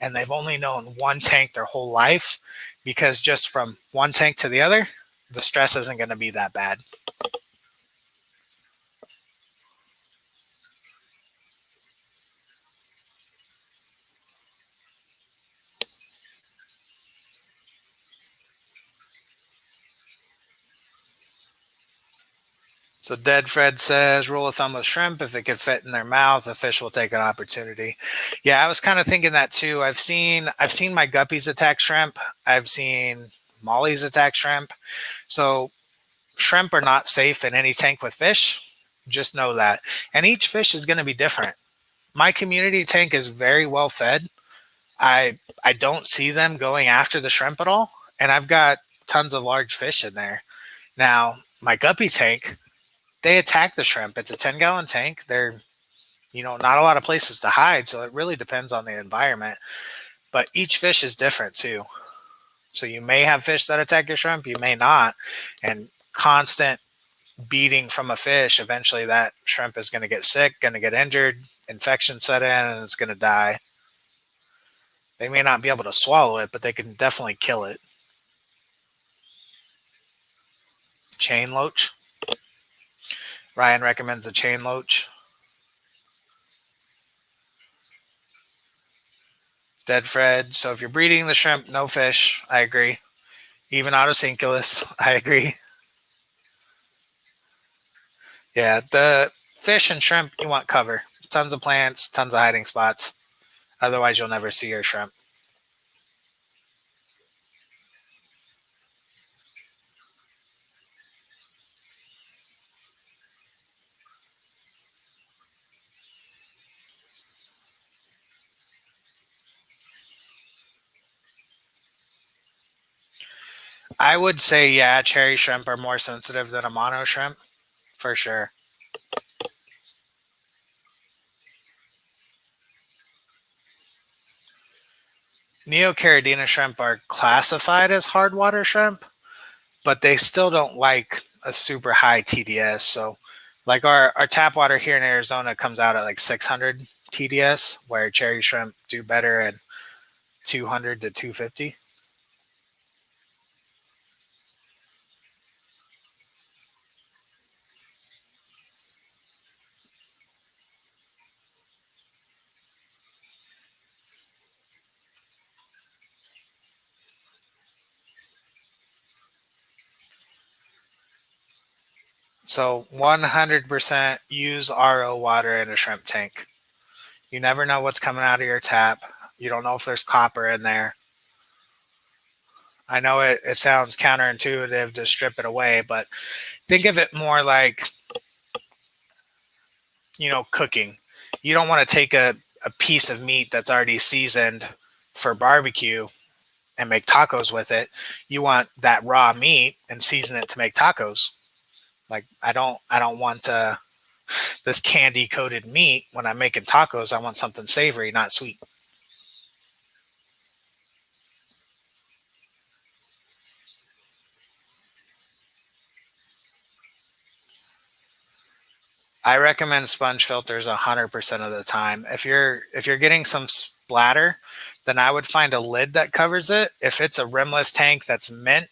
[SPEAKER 1] and they've only known one tank their whole life, because just from one tank to the other, the stress isn't going to be that bad. So Dead Fred says, rule of thumb with shrimp, if it could fit in their mouth, a fish will take an opportunity. Yeah, I was kind of thinking that too. I've seen my guppies attack shrimp. I've seen mollies attack shrimp. So shrimp are not safe in any tank with fish. Just know that. And each fish is going to be different. My community tank is very well fed. I don't see them going after the shrimp at all. And I've got tons of large fish in there. Now, my guppy tank, they attack the shrimp. It's a 10-gallon tank. They're, not a lot of places to hide. So it really depends on the environment. But each fish is different too. So you may have fish that attack your shrimp, you may not. And constant beating from a fish, eventually that shrimp is going to get sick, going to get injured, infection set in, and it's going to die. They may not be able to swallow it, but they can definitely kill it. Chain loach. Ryan recommends a chain loach. Dead Fred. So if you're breeding the shrimp, no fish. I agree. Even autocinculus. I agree. Yeah, the fish and shrimp, you want cover. Tons of plants, tons of hiding spots. Otherwise, you'll never see your shrimp. I would say, yeah, cherry shrimp are more sensitive than a mono shrimp, for sure. Neocaridina shrimp are classified as hard water shrimp, but they still don't like a super high TDS. So, like our tap water here in Arizona comes out at like 600 TDS, where cherry shrimp do better at 200 to 250. So 100% use RO water in a shrimp tank. You never know what's coming out of your tap. You don't know if there's copper in there. I know it sounds counterintuitive to strip it away, but think of it more like, cooking. You don't want to take a piece of meat that's already seasoned for barbecue and make tacos with it. You want that raw meat and season it to make tacos. Like I don't want this candy coated meat when I'm making tacos. I want something savory, not sweet. I recommend sponge filters 100% of the time. If you're getting some splatter, then I would find a lid that covers it. If it's a rimless tank that's meant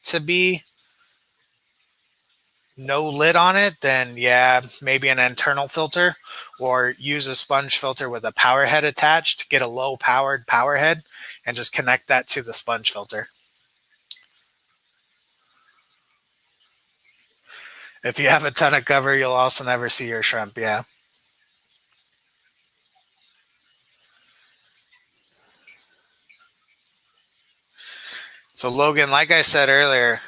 [SPEAKER 1] to be no lid on it, then yeah, maybe an internal filter, or use a sponge filter with a power head attached. Get a low powered power head and just connect that to the sponge filter. If you have a ton of cover, you'll also never see your shrimp. Yeah. So Logan, like I said earlier,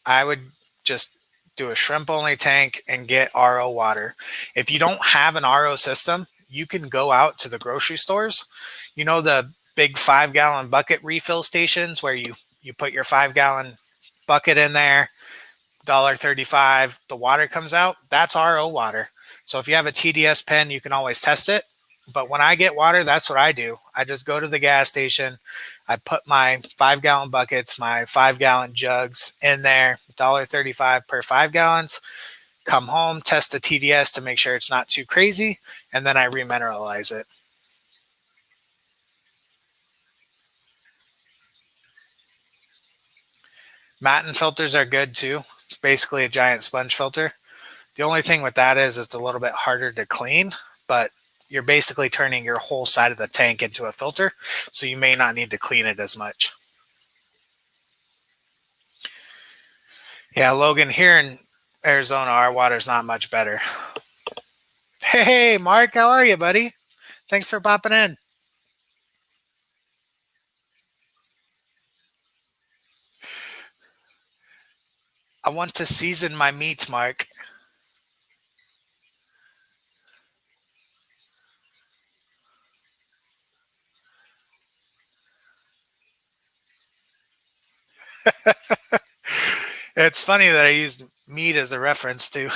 [SPEAKER 1] I would just do a shrimp only tank and get RO water. If you don't have an RO system, you can go out to the grocery stores. The big 5-gallon bucket refill stations where you put your 5-gallon bucket in there, $1.35, the water comes out. That's RO water. So if you have a TDS pen, you can always test it. But when I get water, that's what I do. I just go to the gas station. I put my 5-gallon buckets, my 5-gallon jugs in there, $1.35 per 5 gallons. Come home, test the TDS to make sure it's not too crazy, and then I remineralize it. Matten filters are good too. It's basically a giant sponge filter. The only thing with that is it's a little bit harder to clean, but you're basically turning your whole side of the tank into a filter, so you may not need to clean it as much. Yeah, Logan, here in Arizona, our water's not much better. Hey, Mark, how are you, buddy? Thanks for popping in. I want to season my meats, Mark. It's funny that I used meat as a reference too.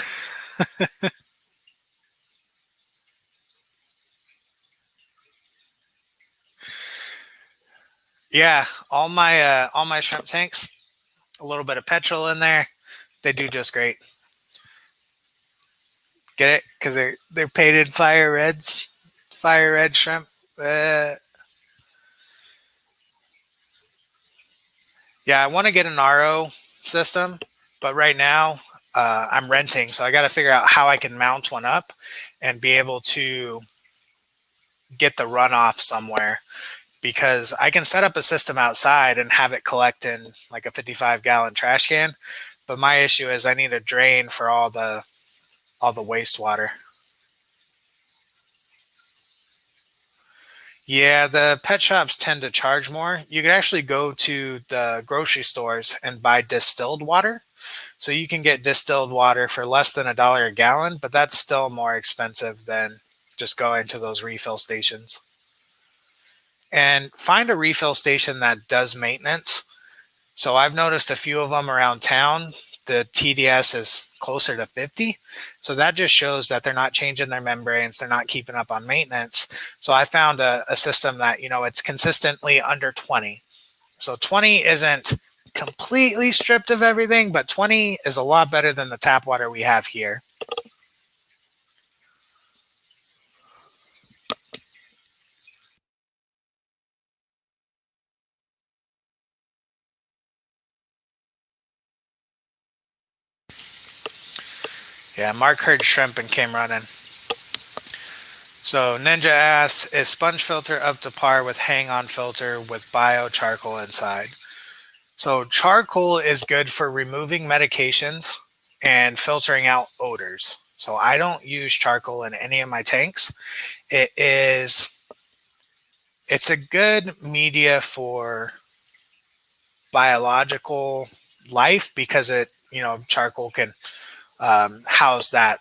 [SPEAKER 1] Yeah, all my shrimp tanks, a little bit of petrol in there. They do just great. Get it? Because they're painted fire reds, fire red shrimp. Uh, yeah, I want to get an RO system, but right now I'm renting, so I got to figure out how I can mount one up and be able to get the runoff somewhere because I can set up a system outside and have it collect in like a 55-gallon trash can. But my issue is I need a drain for all the wastewater. Yeah, the pet shops tend to charge more. You could actually go to the grocery stores and buy distilled water. So you can get distilled water for less than $1 a gallon, but that's still more expensive than just going to those refill stations. And find a refill station that does maintenance. So I've noticed a few of them around town. The TDS is closer to 50. So that just shows that they're not changing their membranes. They're not keeping up on maintenance. So I found a system that, it's consistently under 20. So 20 isn't completely stripped of everything, but 20 is a lot better than the tap water we have here. Yeah, Mark heard shrimp and came running. So Ninja asks, is sponge filter up to par with hang on filter with bio charcoal inside? So charcoal is good for removing medications and filtering out odors. So I don't use charcoal in any of my tanks. It's a good media for biological life because charcoal can house that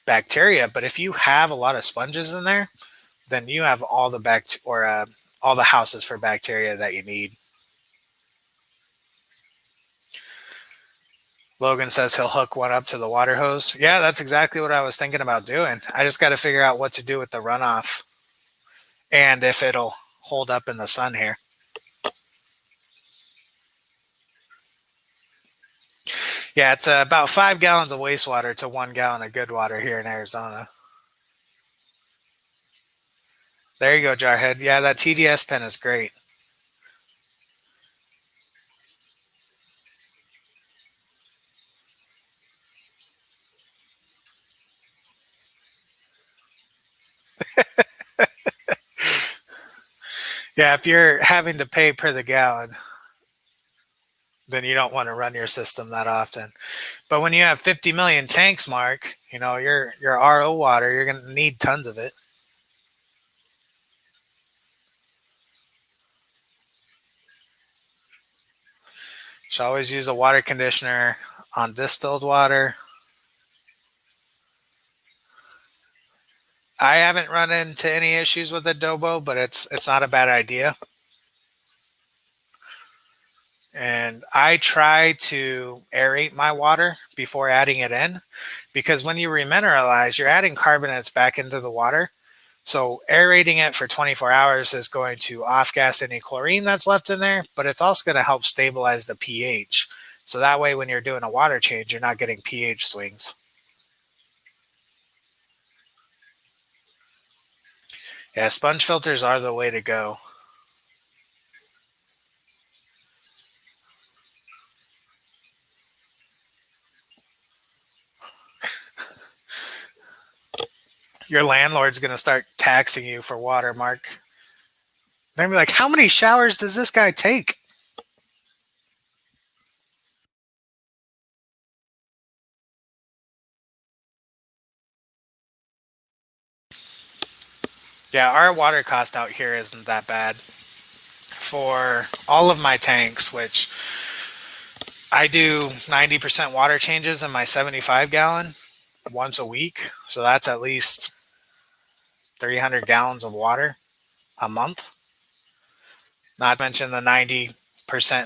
[SPEAKER 1] bacteria. But if you have a lot of sponges in there, then you have all the all the houses for bacteria that you need. Logan says he'll hook one up to the water hose. Yeah, that's exactly what I was thinking about doing. I just got to figure out what to do with the runoff and if it'll hold up in the sun here. Yeah, it's about 5 gallons of wastewater to 1 gallon of good water here in Arizona. There you go, Jarhead. Yeah, that TDS pen is great. Yeah, if you're having to pay per the gallon, then you don't want to run your system that often. But when you have 50 million tanks, Mark, your RO water, you're going to need tons of it. Should always use a water conditioner on distilled water. I haven't run into any issues with adobo, but it's not a bad idea. And I try to aerate my water before adding it in because when you remineralize, you're adding carbonates back into the water. So aerating it for 24 hours is going to off gas any chlorine that's left in there, but it's also going to help stabilize the pH. So that way, when you're doing a water change, you're not getting pH swings. Yeah, sponge filters are the way to go. Your landlord's going to start taxing you for water, Mark. They're going to be like, how many showers does this guy take? Yeah, our water cost out here isn't that bad. For all of my tanks, which I do 90% water changes in my 75 gallon once a week. So that's at least 300 gallons of water a month. Not to mention the 90%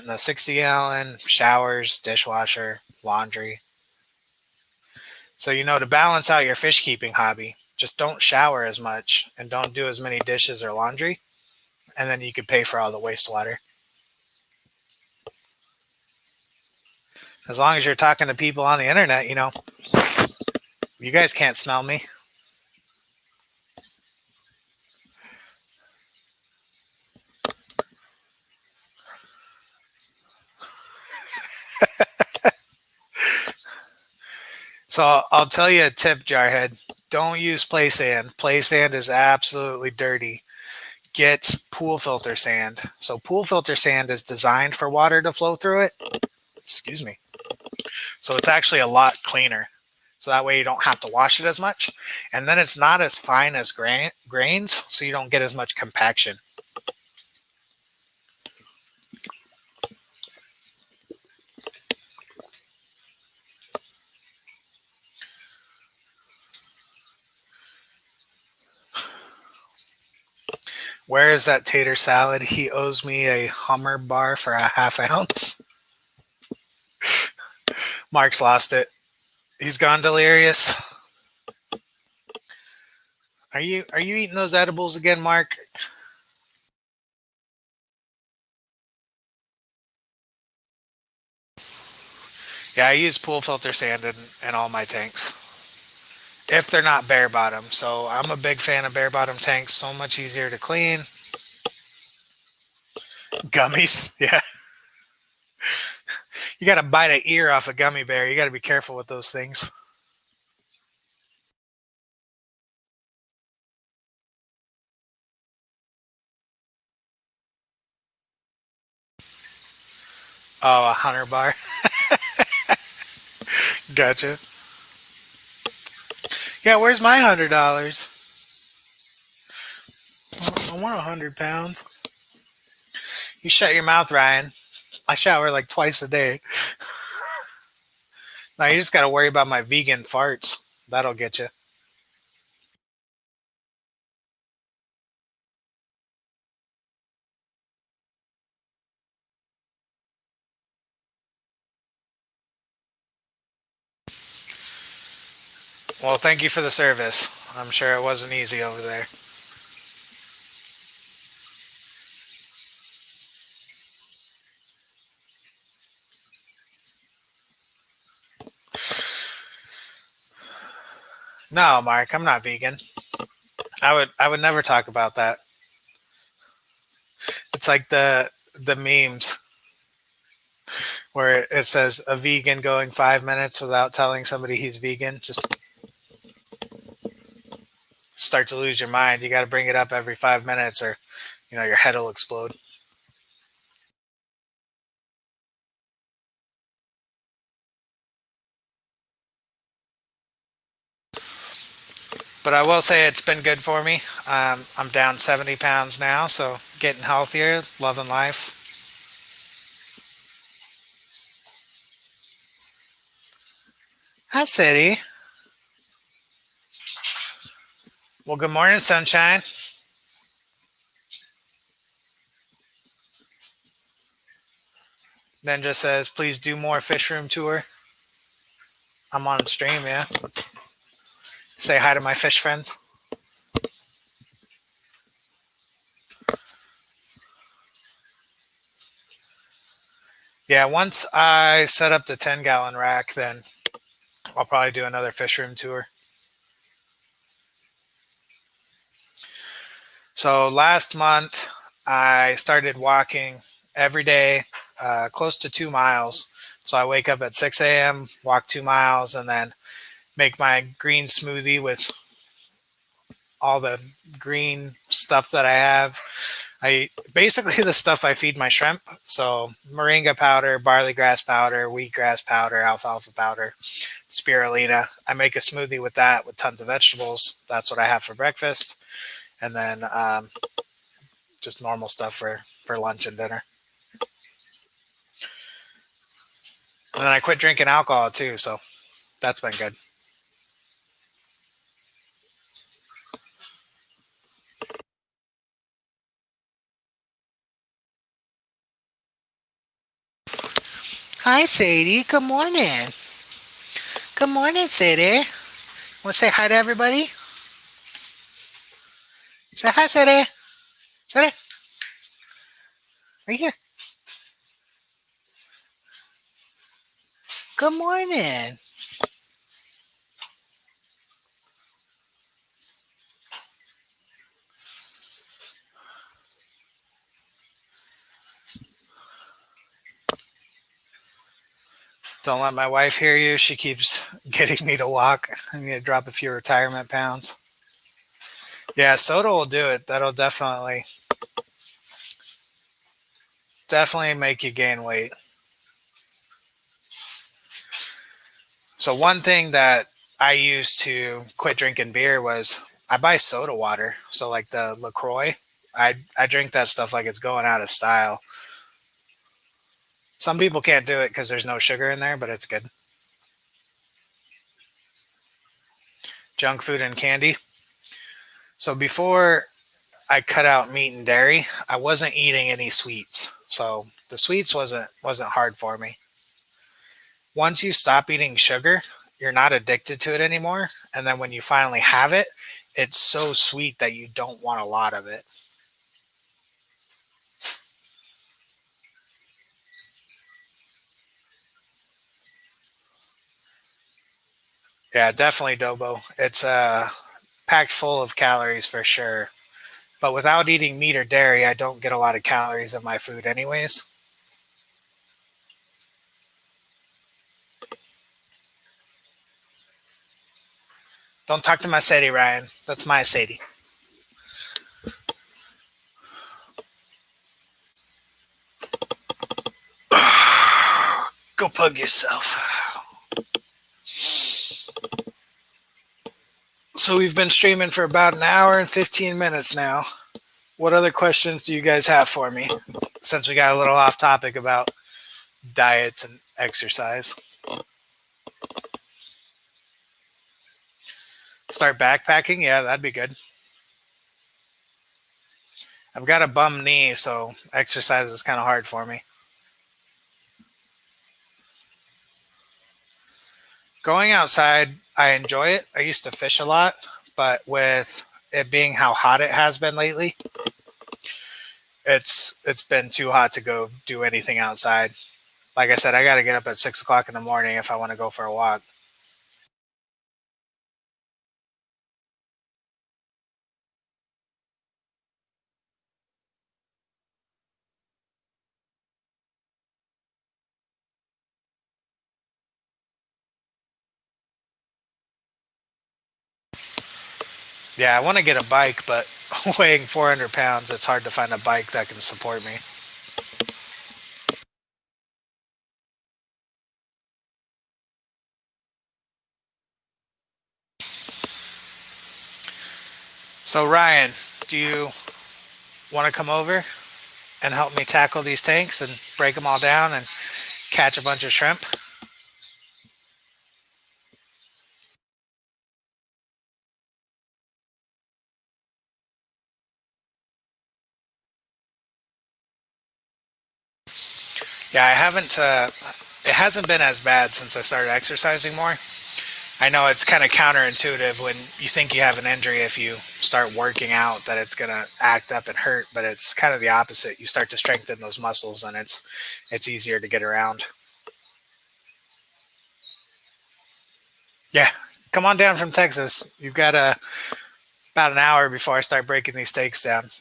[SPEAKER 1] in the 60 gallon, showers, dishwasher, laundry. So, to balance out your fish keeping hobby, just don't shower as much and don't do as many dishes or laundry. And then you could pay for all the wastewater. As long as you're talking to people on the internet, you guys can't smell me. So I'll tell you a tip, Jarhead. Don't use play sand. Play sand is absolutely dirty. Get pool filter sand. So pool filter sand is designed for water to flow through it. Excuse me. So it's actually a lot cleaner. So that way you don't have to wash it as much. And then it's not as fine as grains, so you don't get as much compaction. Where is that tater salad? He owes me a Hummer bar for a half ounce. Mark's lost it. He's gone delirious. Are you eating those edibles again, Mark? Yeah, I use pool filter sand in all my tanks. If they're not bare bottom. So I'm a big fan of bare bottom tanks. So much easier to clean. Gummies. Yeah. You got to bite an ear off a gummy bear. You got to be careful with those things. Oh, a Hunter bar. Gotcha. Yeah, where's my $100? I want 100 pounds. You shut your mouth, Ryan. I shower like twice a day. Now you just got to worry about my vegan farts. That'll get you. Well, thank you for the service. I'm sure it wasn't easy over there. No, Mark, I'm not vegan. I would never talk about that. It's like the memes where it says a vegan going 5 minutes without telling somebody he's vegan. Just start to lose your mind. You got to bring it up every 5 minutes, or your head will explode. But I will say it's been good for me. I'm down 70 pounds now, so getting healthier, loving life. Hi, City. Well, good morning, sunshine. Then just says, please do more fish room tour. I'm on stream, yeah. Say hi to my fish friends. Yeah, once I set up the 10-gallon rack, then I'll probably do another fish room tour. So last month, I started walking every day, close to 2 miles. So I wake up at 6 a.m., walk 2 miles, and then make my green smoothie with all the green stuff that I have. I basically the stuff I feed my shrimp. So moringa powder, barley grass powder, wheatgrass powder, alfalfa powder, spirulina. I make a smoothie with that with tons of vegetables. That's what I have for breakfast. and then just normal stuff for lunch and dinner. And then I quit drinking alcohol too, so that's been good. Hi, Sadie. Good morning. Good morning, Sadie. Want to say hi to everybody? Say hi, Sadie. Sadie, right here. Good morning. Don't let my wife hear you. She keeps getting me to walk. I need to drop a few retirement pounds. Yeah, soda will do it. That'll definitely make you gain weight. So one thing that I used to quit drinking beer was I buy soda water. So like the LaCroix, I drink that stuff like it's going out of style. Some people can't do it because there's no sugar in there, but it's good. Junk food and candy. So before I cut out meat and dairy, I wasn't eating any sweets. So the sweets wasn't hard for me. Once you stop eating sugar, you're not addicted to it anymore. And then when you finally have it, it's so sweet that you don't want a lot of it. Yeah, definitely Dobo. It's packed full of calories for sure. But without eating meat or dairy, I don't get a lot of calories in my food anyways. Don't talk to my Sadie, Ryan. That's my Sadie. Go pug yourself. So we've been streaming for about an hour and 15 minutes now. What other questions do you guys have for me? Since we got a little off topic about diets and exercise. Start backpacking? Yeah, that'd be good. I've got a bum knee, so exercise is kind of hard for me. Going outside, I enjoy it. I used to fish a lot, but with it being how hot it has been lately, it's been too hot to go do anything outside. Like I said, I got to get up at 6 o'clock in the morning if I want to go for a walk. Yeah, I want to get a bike, but weighing 400 pounds, it's hard to find a bike that can support me. So, Ryan, do you want to come over and help me tackle these tanks and break them all down and catch a bunch of shrimp? Yeah, I haven't. It hasn't been as bad since I started exercising more. I know it's kind of counterintuitive when you think you have an injury if you start working out that it's gonna act up and hurt, but it's kind of the opposite. You start to strengthen those muscles, and it's easier to get around. Yeah, come on down from Texas. You've got about an hour before I start breaking these steaks down.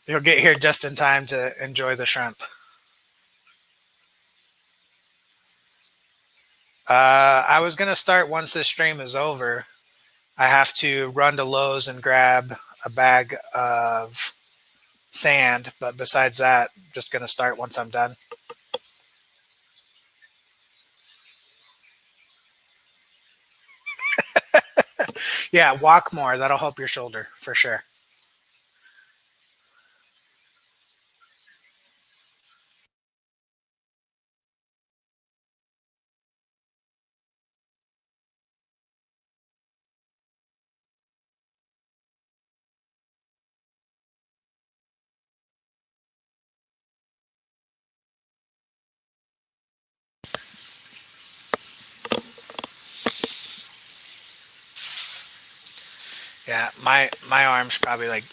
[SPEAKER 1] You'll get here just in time to enjoy the shrimp. I was gonna start once this stream is over. I have to run to Lowe's and grab a bag of sand, but besides that, I'm just gonna start once I'm done. Yeah, walk more. That'll help your shoulder for sure. Yeah, my arm's probably like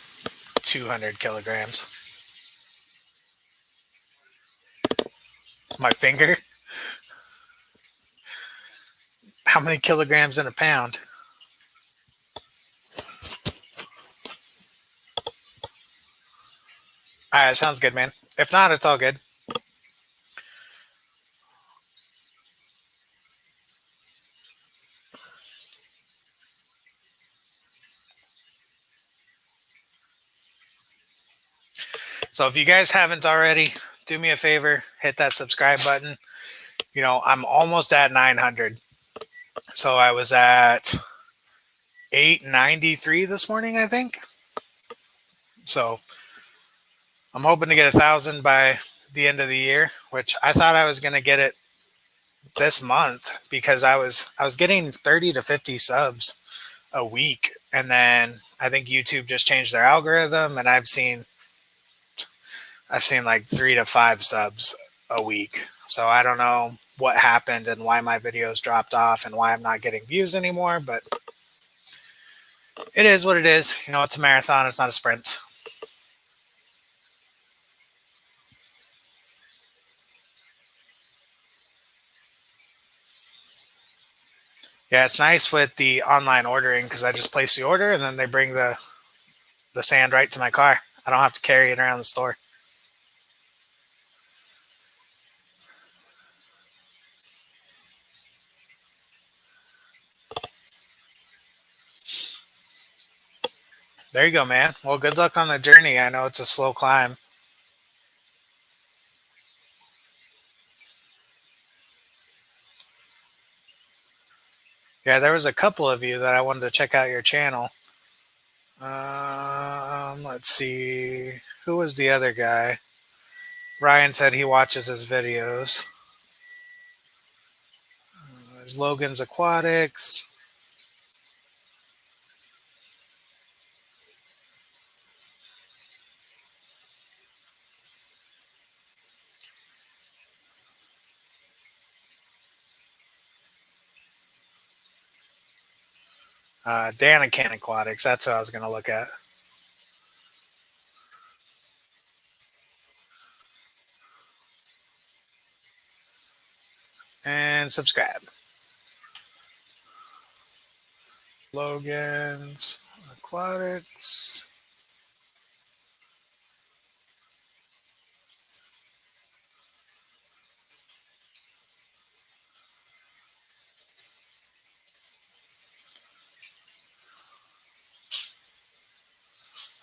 [SPEAKER 1] 200 kilograms. My finger? How many kilograms in a pound? All right, sounds good, man. If not, it's all good. So if you guys haven't already, do me a favor, hit that subscribe button. You know, I'm almost at 900. So I was at 893 this morning, I think. So I'm hoping to get 1,000 by the end of the year, which I thought I was going to get it this month because I was getting 30 to 50 subs a week, and then I think YouTube just changed their algorithm, and I've seen like 3 to 5 subs a week. So I don't know what happened and why my videos dropped off and why I'm not getting views anymore, but it is what it is. You know, it's a marathon, it's not a sprint. Yeah, it's nice with the online ordering because I just place the order and then they bring the sand right to my car. I don't have to carry it around the store. There you go, man. Well, good luck on the journey. I know it's a slow climb. Yeah, there was a couple of you that I wanted to check out your channel. Let's see. Who was the other guy? Ryan said he watches his videos. There's Logan's Aquatics. Danican Aquatics. That's who I was going to look at. And subscribe. Logan's Aquatics.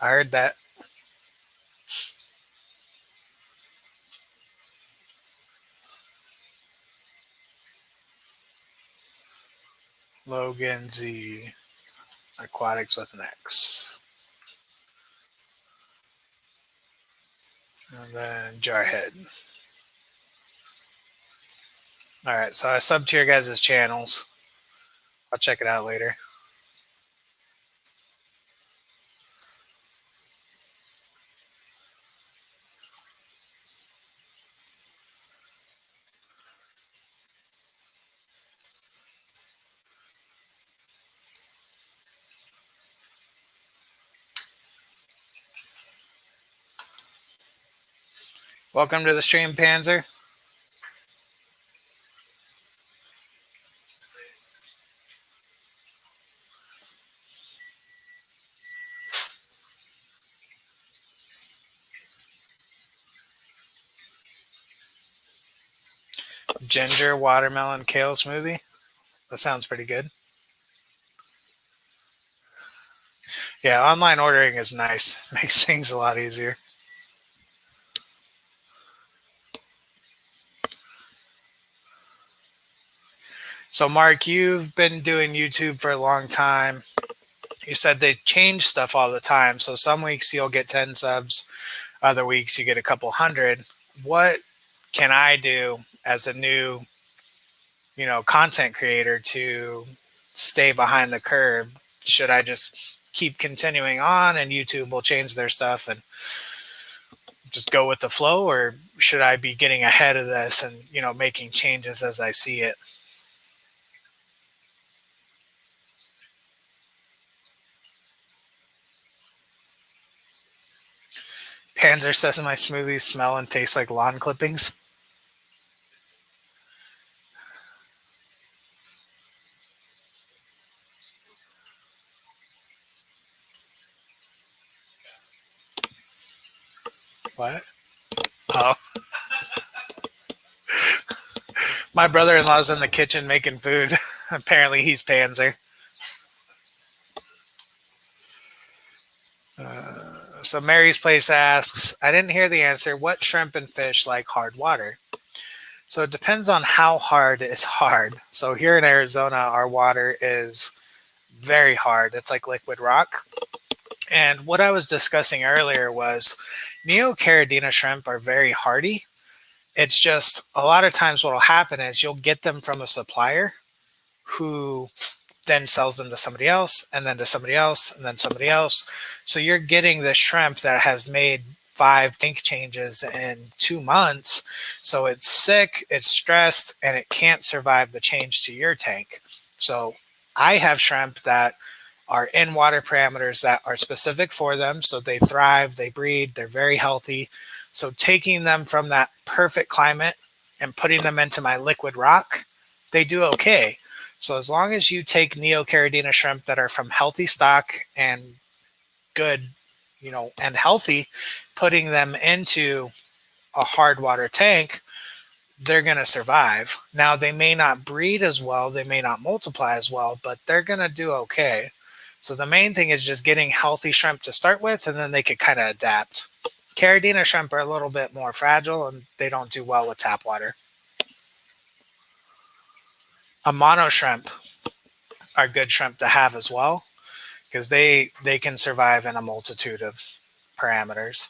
[SPEAKER 1] I heard that. Logan Z Aquatics with an X. And then Jarhead. All right, so I subbed to your guys' channels. I'll check it out later. Welcome to the stream, Panzer. Ginger, watermelon, kale smoothie. That sounds pretty good. Yeah, online ordering is nice. Makes things a lot easier. So, Mark, you've been doing YouTube for a long time. You said they change stuff all the time. So some weeks you'll get 10 subs, other weeks you get a couple hundred. What can I do as a new, content creator to stay behind the curve? Should I just keep continuing on and YouTube will change their stuff and just go with the flow, or should I be getting ahead of this and, making changes as I see it? Panzer says my smoothies smell and taste like lawn clippings. What? Oh, my brother-in-law's in the kitchen making food. Apparently he's Panzer. So Mary's Place asks, I didn't hear the answer. What shrimp and fish like hard water? So it depends on how hard is hard. So here in Arizona, our water is very hard. It's like liquid rock. And what I was discussing earlier was Neocaridina shrimp are very hardy. It's just a lot of times what will happen is you'll get them from a supplier who then sells them to somebody else and then to somebody else and then somebody else. So you're getting this shrimp that has made 5 tank changes in 2 months. So it's sick, it's stressed, and it can't survive the change to your tank. So I have shrimp that are in water parameters that are specific for them. So they thrive, they breed, they're very healthy. So taking them from that perfect climate and putting them into my liquid rock, they do okay. So as long as you take Neocaridina shrimp that are from healthy stock and good, and healthy, putting them into a hard water tank, they're going to survive. Now, they may not breed as well, they may not multiply as well, but they're going to do okay. So the main thing is just getting healthy shrimp to start with, and then they could kind of adapt. Caridina shrimp are a little bit more fragile, and they don't do well with tap water. A mono shrimp are good shrimp to have as well, because they can survive in a multitude of parameters.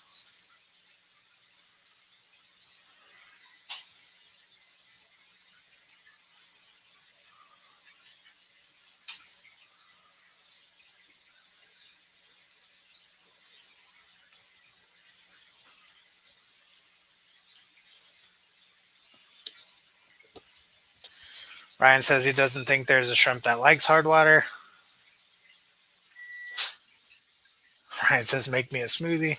[SPEAKER 1] Ryan says he doesn't think there's a shrimp that likes hard water. Ryan says make me a smoothie.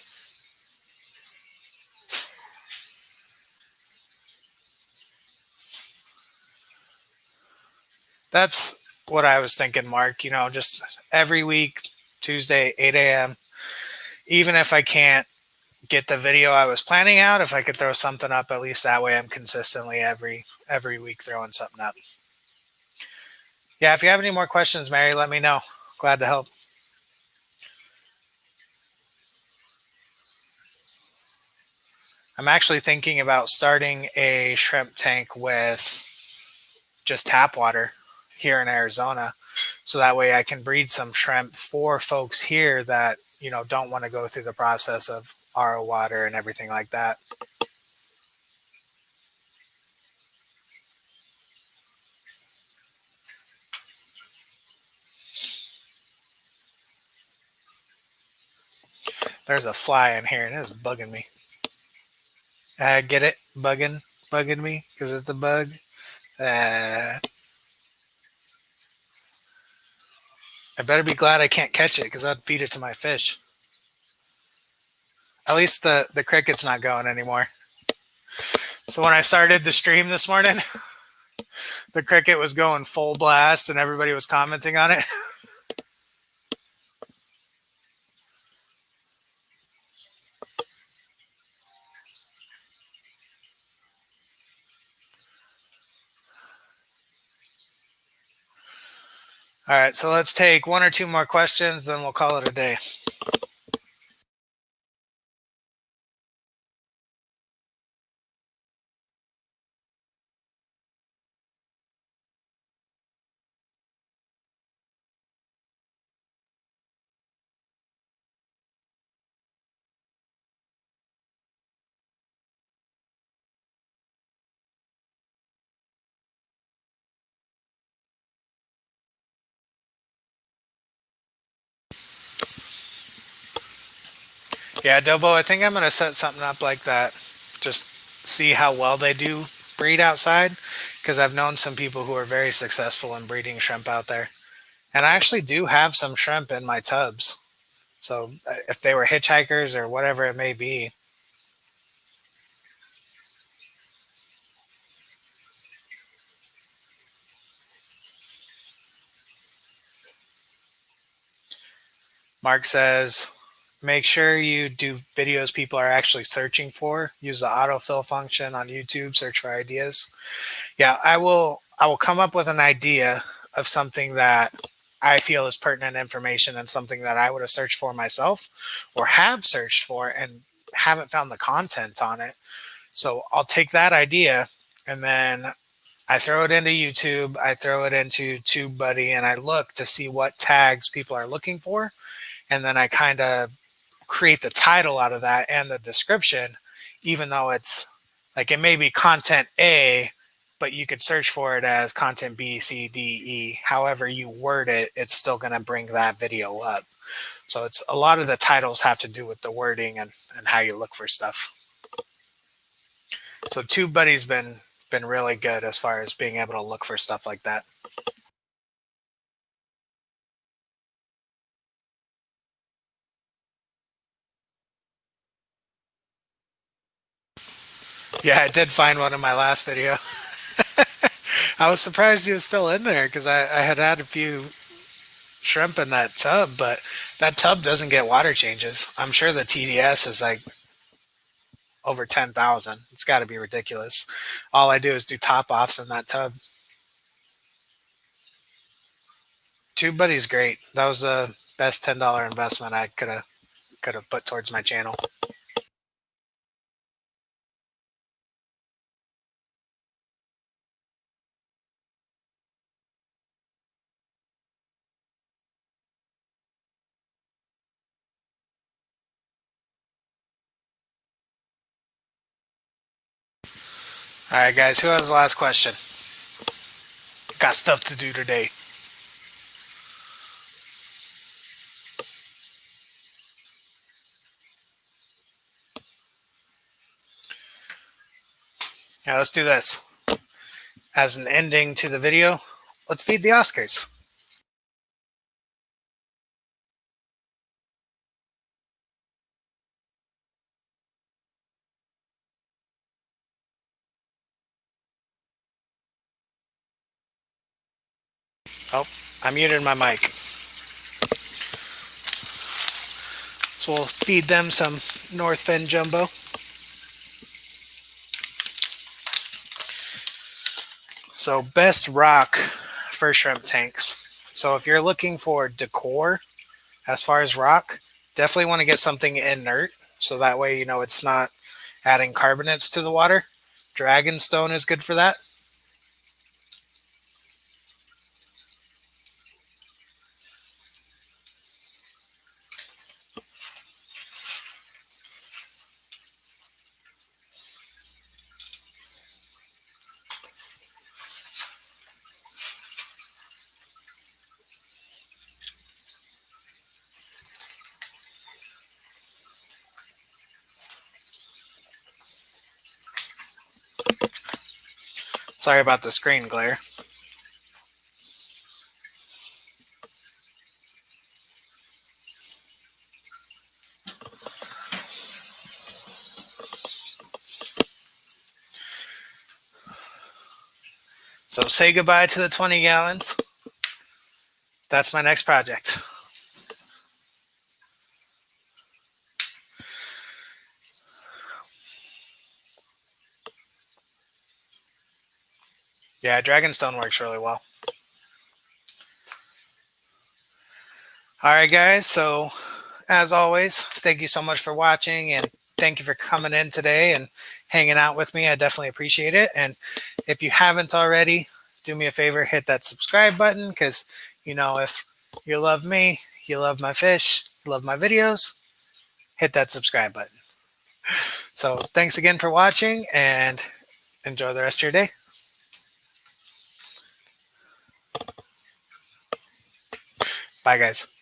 [SPEAKER 1] That's what I was thinking, Mark. Just every week, Tuesday, 8 a.m. Even if I can't get the video I was planning out, if I could throw something up, at least that way I'm consistently every week throwing something up. Yeah, if you have any more questions, Mary, let me know. Glad to help. I'm actually thinking about starting a shrimp tank with just tap water here in Arizona. So that way I can breed some shrimp for folks here that, don't want to go through the process of RO water and everything like that. There's a fly in here and it's bugging me. Get it? Bugging me because it's a bug. I better be glad I can't catch it because I'd feed it to my fish. At least the cricket's not going anymore. So when I started the stream this morning, the cricket was going full blast and everybody was commenting on it. All right, so let's take 1 or 2 more questions, then we'll call it a day. Yeah, Dobo, I think I'm going to set something up like that. Just see how well they do breed outside. Because I've known some people who are very successful in breeding shrimp out there. And I actually do have some shrimp in my tubs. So if they were hitchhikers or whatever it may be. Mark says, make sure you do videos people are actually searching for. Use the autofill function on YouTube, search for ideas. Yeah, I will come up with an idea of something that I feel is pertinent information and something that I would have searched for myself or have searched for and haven't found the content on it. So I'll take that idea and then I throw it into YouTube, I throw it into TubeBuddy, and I look to see what tags people are looking for. And then I kind of create the title out of that and the description, even though it's like it may be content A, but you could search for it as content B, C, D, E. However you word it, it's still going to bring that video up. So it's a lot of the titles have to do with the wording and how you look for stuff. So TubeBuddy's been really good as far as being able to look for stuff like that. Yeah, I did find one in my last video. I was surprised he was still in there because I had a few shrimp in that tub, but that tub doesn't get water changes. I'm sure the TDS is like over 10,000. It's got to be ridiculous. All I do is do top offs in that tub. TubeBuddy's great. That was the best $10 investment I could have put towards my channel. All right, guys, who has the last question? Got stuff to do today. Yeah, let's do this. As an ending to the video, let's feed the Oscars. Oh, I muted my mic. So we'll feed them some North Fin Jumbo. So best rock for shrimp tanks. So if you're looking for decor as far as rock, definitely want to get something inert. So that way, you know, it's not adding carbonates to the water. Dragonstone is good for that. Sorry about the screen glare. So say goodbye to the 20 gallons. That's my next project. Yeah, Dragonstone works really well. All right, guys. So as always, thank you so much for watching and thank you for coming in today and hanging out with me. I definitely appreciate it. And if you haven't already, do me a favor, hit that subscribe button because, you know, if you love me, you love my fish, you love my videos, hit that subscribe button. So thanks again for watching and enjoy the rest of your day. Bye, guys.